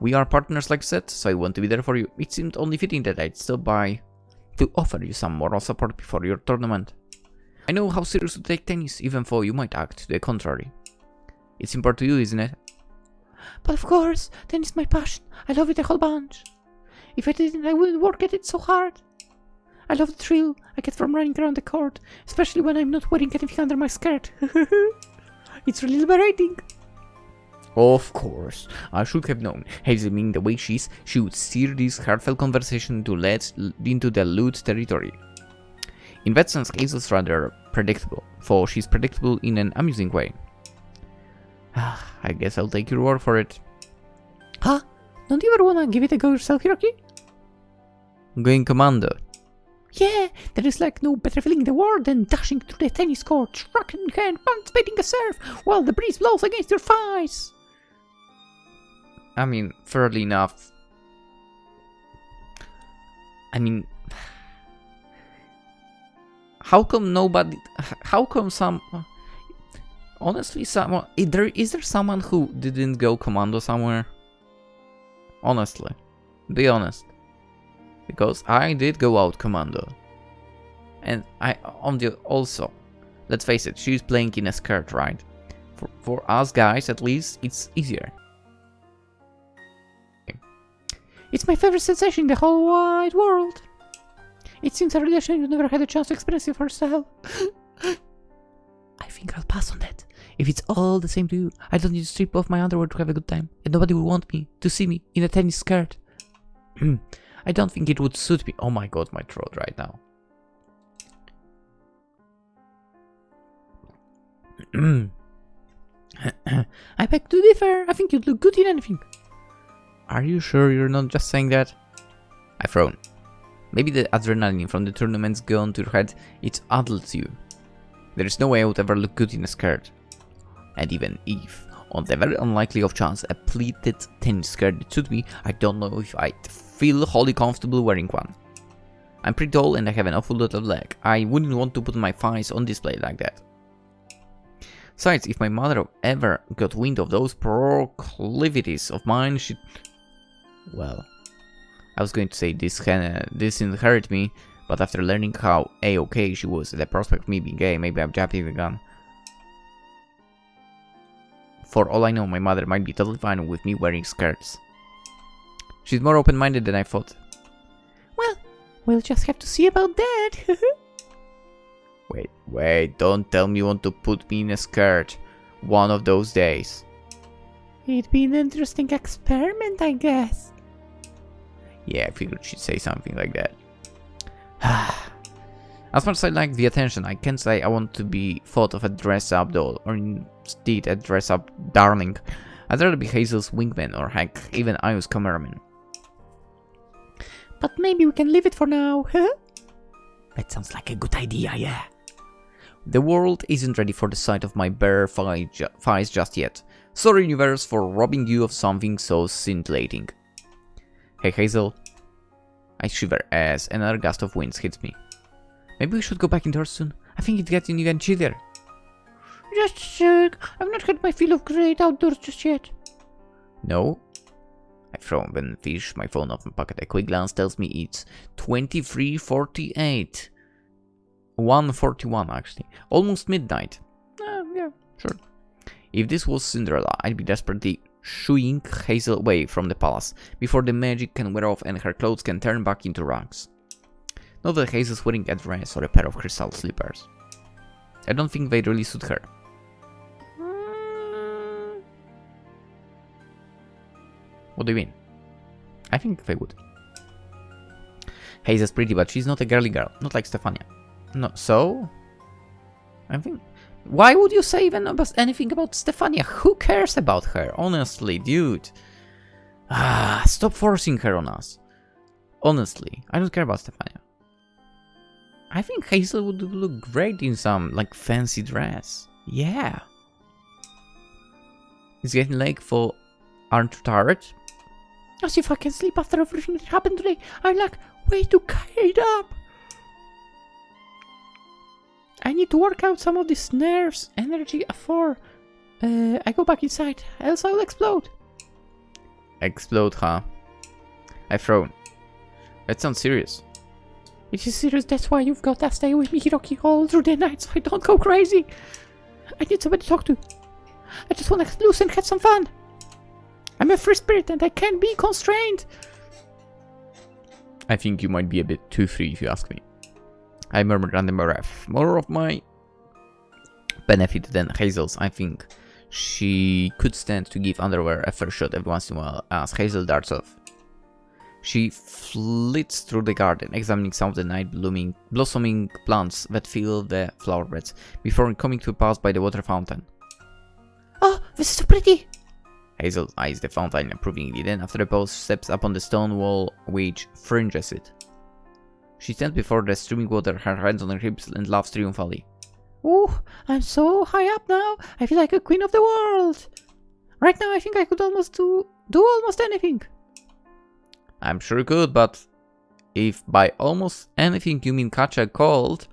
We are partners, like I said, so I want to be there for you. It seemed only fitting that I'd stop by to offer you some moral support before your tournament. I know how serious you take tennis, even though you might act to the contrary. It's important to you, isn't it? But of course, tennis is my passion. I love it a whole bunch. If I didn't, I wouldn't work at it so hard. I love the thrill I get from running around the court, especially when I'm not wearing anything under my skirt. It's really liberating. Of course, I should have known. Hazel being the way she is, she would steer this heartfelt conversation to lead into the lewd territory. In that sense, Hazel's rather predictable, for she's predictable in an amusing way. I guess I'll take your word for it. Huh? Don't you ever wanna give it a go yourself, Hiroki? Going commando. Yeah, there is like no better feeling in the world than dashing through the tennis court, racket in hand, anticipating a serve, while the breeze blows against your thighs. I mean, fairly enough. I mean, how come honestly, is there someone who didn't go commando somewhere? Honestly, be honest. Because I did go out commando. And also, let's face it, she's playing in a skirt, right? For us guys, at least, it's easier. It's my favorite sensation in the whole wide world. It seems a relation you never had a chance to experience it for yourself. I think I'll pass on that. If it's all the same to you, I don't need to strip off my underwear to have a good time. And nobody will want me to see me in a tennis skirt. I don't think it would suit me. Oh my god, my throat right now. I beg to differ. I think you'd look good in anything. Are you sure you're not just saying that? I frown. Maybe the adrenaline from the tournament's gone to your head. It adults you. There is no way I would ever look good in a skirt. And even if, on the very unlikely off chance, a pleated tennis skirt would suit me, I don't know if I'd feel wholly comfortable wearing one. I'm pretty tall and I have an awful lot of leg. I wouldn't want to put my thighs on display like that. Besides, if my mother ever got wind of those proclivities of mine, she'd... Well, I was going to say disinherit me, but after learning how A-okay she was at the prospect of me being gay, maybe I'm jumping the gun. For all I know, my mother might be totally fine with me wearing skirts. She's more open-minded than I thought. Well, we'll just have to see about that. Wait, don't tell me you want to put me in a skirt one of those days. It'd be an interesting experiment, I guess. Yeah, I figured she'd say something like that. As much as I like the attention, I can't say I want to be thought of a dress-up doll, or indeed a dress-up darling. I'd rather be Hazel's wingman, or heck, even Io's cameraman. But maybe we can leave it for now, huh? That sounds like a good idea, yeah. The world isn't ready for the sight of my bare thighs just yet. Sorry, universe, for robbing you of something so scintillating. Hey, Hazel. I shiver as another gust of wind hits me. Maybe we should go back indoors soon. I think it's getting even chillier. Just a sec. I've not had my fill of great outdoors just yet. No? I throw and fish my phone off my pocket. A quick glance tells me it's 23:48. 1:41 actually. Almost midnight. Yeah, sure. If this was Cinderella, I'd be desperately shooing Hazel away from the palace before the magic can wear off and her clothes can turn back into rags. Not that Hazel's wearing a dress or a pair of crystal slippers. I don't think they'd really suit her. What do you mean? I think they would. Hazel's pretty, but she's not a girly girl, not like Stefania. No, so? I think... Why would you say even about anything about Stefania? Who cares about her? Honestly, dude. Stop forcing her on us. Honestly, I don't care about Stefania. I think Hazel would look great in some, like, fancy dress. Yeah. It's getting late for... Aren't you tired? As if I can sleep after everything that happened today. I'm like, way too carried up. I need to work out some of this nerves, energy before I go back inside, else I'll explode. Explode, huh? I've thrown. That sounds serious. It is serious, that's why you've got to stay with me, Hiroki, all through the night so I don't go crazy. I need somebody to talk to. I just want to loose and have some fun. I'm a free spirit and I can't be constrained. I think you might be a bit too free if you ask me. I murmured under my breath. More of my benefit than Hazel's, I think. She could stand to give underwear a fair shot every once in a while as Hazel darts off. She flits through the garden, examining some of the night blossoming plants that fill the flower beds, before coming to a pause by the water fountain. Oh, this is so pretty! Hazel eyes the fountain approvingly, then after a pause steps up on the stone wall which fringes it. She stands before the streaming water, her hands on her hips, and laughs triumphantly. Oh, I'm so high up now, I feel like a queen of the world! Right now I think I could almost do almost anything. I'm sure you could, but if by almost anything you mean catch a cold...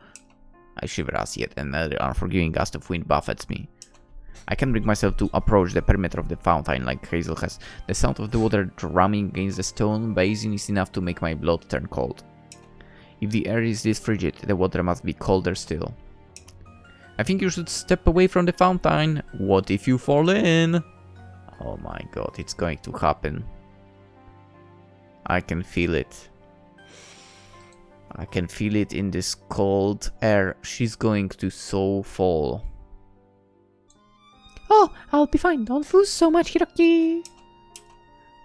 I shiver as yet another unforgiving gust of wind buffets me. I can bring myself to approach the perimeter of the fountain like Hazel has. The sound of the water drumming against the stone basin is enough to make my blood turn cold. If the air is this frigid, the water must be colder still. I think you should step away from the fountain. What if you fall in? Oh my god, it's going to happen. I can feel it. I can feel it in this cold air. She's going to so fall. Oh, I'll be fine. Don't fooze so much, Hiroki.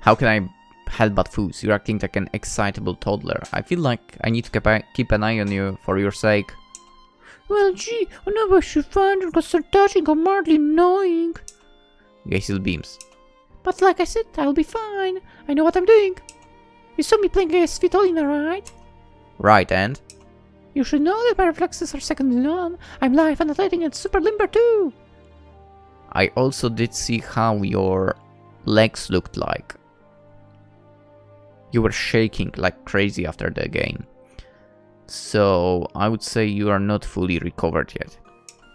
How can I help but fooze? You're acting like an excitable toddler. I feel like I need to keep an eye on you for your sake. Well, gee, whenever she finds and start touching, I'm hardly annoying. Hazel beams. But like I said, I'll be fine. I know what I'm doing. You saw me playing a Svitolina, right? Right, and? You should know that my reflexes are second to none. I'm live and athletic and super limber too. I also did see how your legs looked like. You were shaking like crazy after the game. So I would say you are not fully recovered yet.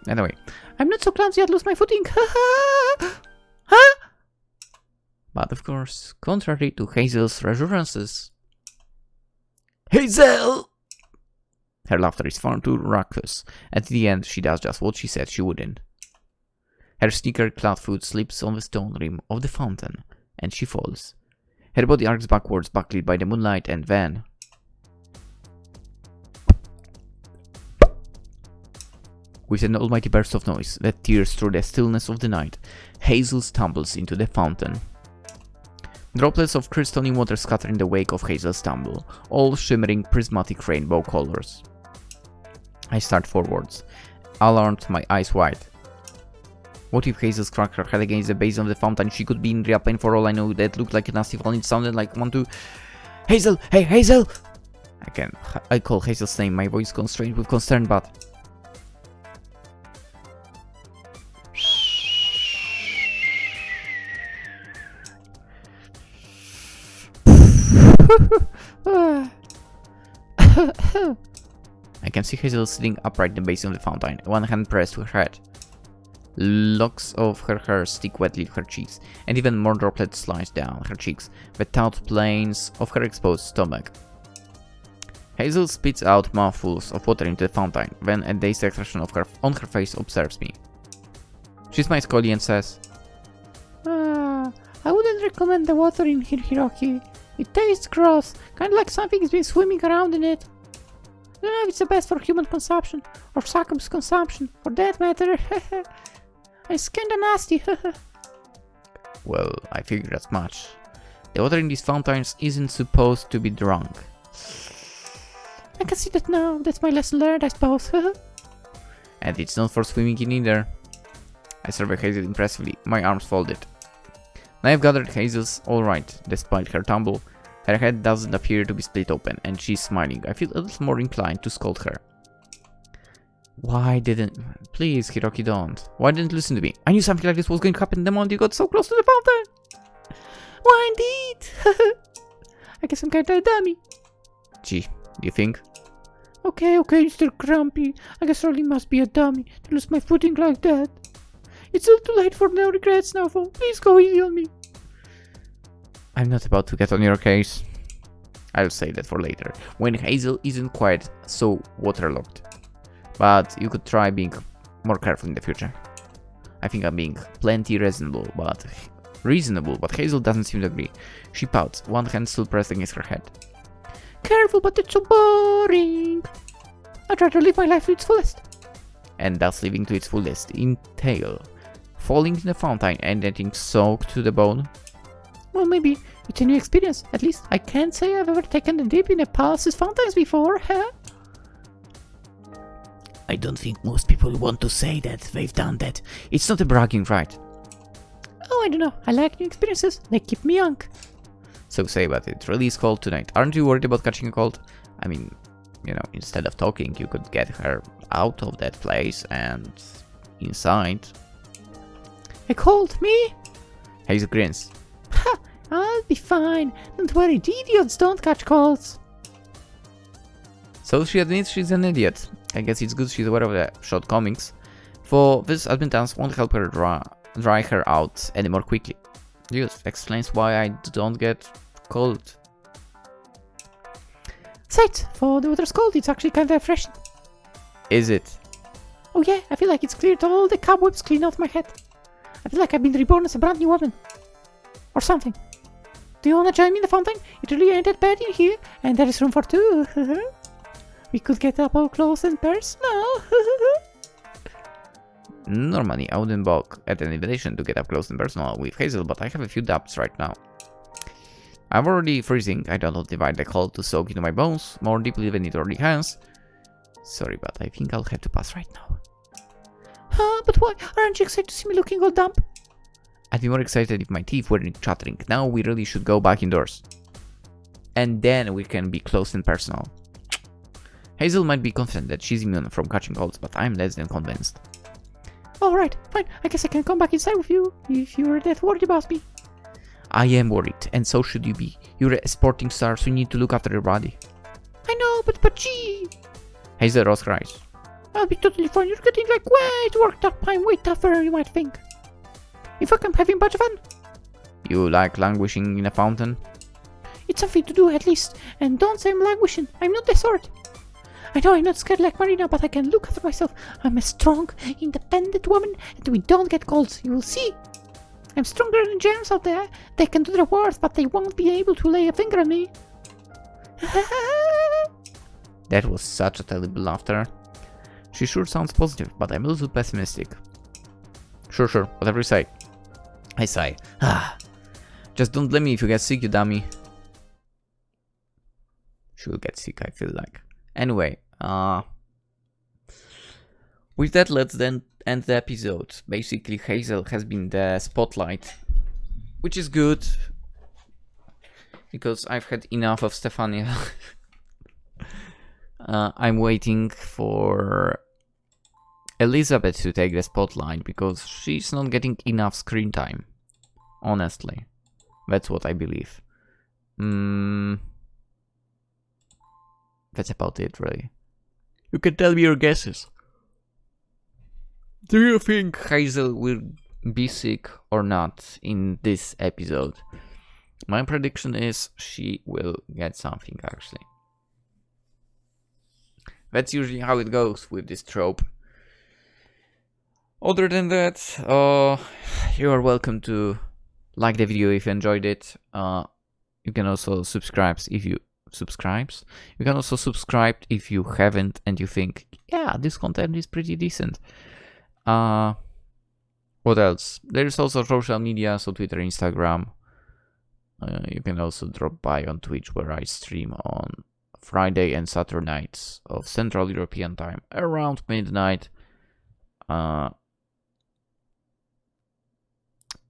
Anyway, I'm not so clumsy I'd lose my footing. Huh? But of course, contrary to Hazel's reassurances, Hazel! her laughter is far too raucous. At the end, she does just what she said she wouldn't. Her sneaker-clad foot slips on the stone rim of the fountain, and she falls. Her body arcs backwards, backlit by the moonlight, and then... with an almighty burst of noise that tears through the stillness of the night, Hazel stumbles into the fountain. Droplets of crystalline water scatter in the wake of Hazel's tumble, all shimmering prismatic rainbow colors. I start forwards, alarmed, my eyes wide. What if Hazel struck her head against the base of the fountain? She could be in real pain for all I know. That looked like a nasty fall. It sounded like one to... Hazel! Hey, Hazel! I call Hazel's name, my voice constrained with concern, but... I can see Hazel sitting upright at the base of the fountain, one hand pressed to her head. Locks of her hair stick wetly to her cheeks, and even more droplets slide down her cheeks, the taut planes of her exposed stomach. Hazel spits out mouthfuls of water into the fountain, then a dazed expression on her face observes me. She smiles coldly and says, I wouldn't recommend the water in here, Hiroki. It tastes gross, kind of like something's been swimming around in it. I don't know if it's the best for human consumption, or succubus consumption, for that matter. It's kinda nasty. well, I figured as much. The water in these fountains isn't supposed to be drunk. I can see that now. That's my lesson learned, I suppose. And it's not for swimming in either. I survey Hazel impressively, my arms folded. Now I've gathered Hazel's alright, despite her tumble. Her head doesn't appear to be split open, and she's smiling. I feel a little more inclined to scold her. Why didn't... Please, Hiroki, don't. Why didn't you listen to me? I knew something like this was going to happen the moment you got so close to the fountain. Why indeed? I guess I'm kinda a dummy. Gee, do you think? Okay, Mr. Grumpy. I guess I really must be a dummy to lose my footing like that. It's still too late for no regrets now, phone. Please go easy on me. I'm not about to get on your case. I'll say that for later, when Hazel isn't quite so waterlogged. But you could try being more careful in the future. I think I'm being plenty reasonable, but Hazel doesn't seem to agree. She pouts, one hand still pressed against her head. Careful, but it's so boring. I try to live my life to its fullest. And thus living to its fullest entail falling in the fountain and getting soaked to the bone. Well, maybe it's a new experience. At least I can't say I've ever taken a dip in a palace's fountains before, huh? I don't think most people want to say that they've done that. It's not a bragging right. Oh, I don't know. I like new experiences. They keep me young. So say about it. Really is cold tonight. Aren't you worried about catching a cold? I mean, you know, instead of talking, you could get her out of that place and inside. A cold? Me? Hazel grins. Ha! I'll be fine. Don't worry, the idiots don't catch colds. So she admits she's an idiot. I guess it's good she's aware of the shortcomings, for this admittance won't help her dry her out any more quickly. This explains why I don't get cold. Sight, for the water's cold, it's actually kind of refreshing. Is it? Oh yeah, I feel like it's cleared all the cobwebs clean off my head. I feel like I've been reborn as a brand new woman. Or something. Do you wanna join me in the fountain? It really ain't that bad in here, and there is room for two. We could get up all close and personal. Normally, I wouldn't balk at an invitation to get up close and personal with Hazel, but I have a few doubts right now. I'm already freezing. I don't divide the cold to soak into my bones more deeply than it already has. Sorry, but I think I'll have to pass right now. Huh? But why? Aren't you excited to see me looking all dumb? I'd be more excited if my teeth weren't chattering. Now we really should go back indoors. And then we can be close and personal. Hazel might be confident that she's immune from catching colds, but I'm less than convinced. Alright, fine. I guess I can come back inside with you, if you're that worried about me. I am worried, and so should you be. You're a sporting star, so you need to look after your body. I know, but gee... Hazel rose her eyes. I'll be totally fine. You're getting like way too worked up. I'm way tougher than you might think. In fact, I'm having a bunch of fun. You like languishing in a fountain? It's something to do at least. And don't say I'm languishing. I'm not the sort. I know I'm not scared like Marina, but I can look after myself. I'm a strong, independent woman, and we don't get colds. You will see. I'm stronger than gems out there. They can do their worst, but they won't be able to lay a finger on me. That was such a terrible laughter. She sure sounds positive, but I'm a little pessimistic. Sure, whatever you say. I sigh. Just don't blame me if you get sick, you dummy. She will get sick, I feel like. Anyway, with that, let's then end the episode. Basically, Hazel has been the spotlight, which is good, because I've had enough of Stefania. I'm waiting for Elizabeth to take the spotlight, because she's not getting enough screen time. Honestly. That's what I believe. That's about it, really. You can tell me your guesses. Do you think Hazel will be sick or not in this episode? My prediction is she will get something, actually. That's usually how it goes with this trope. Other than that, you are welcome to like the video if you enjoyed it. You can also subscribe if you You can also subscribe if you haven't and you think, yeah, this content is pretty decent. What else? There is also social media, so Twitter, Instagram. You can also drop by on Twitch, where I stream on Friday and Saturday nights of Central European time around midnight.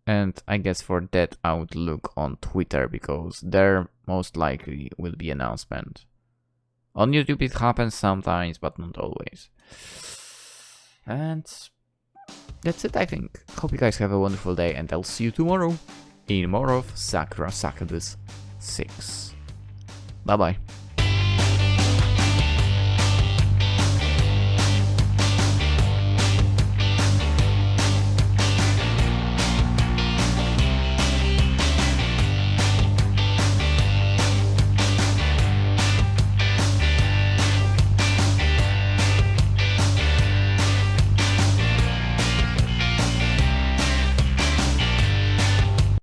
And I guess for that I would look on Twitter, because there most likely will be announcement. On YouTube it happens sometimes, but not always. And that's it, I think. Hope you guys have a wonderful day, and I'll see you tomorrow in more of Sakura Succubus 6. Bye bye.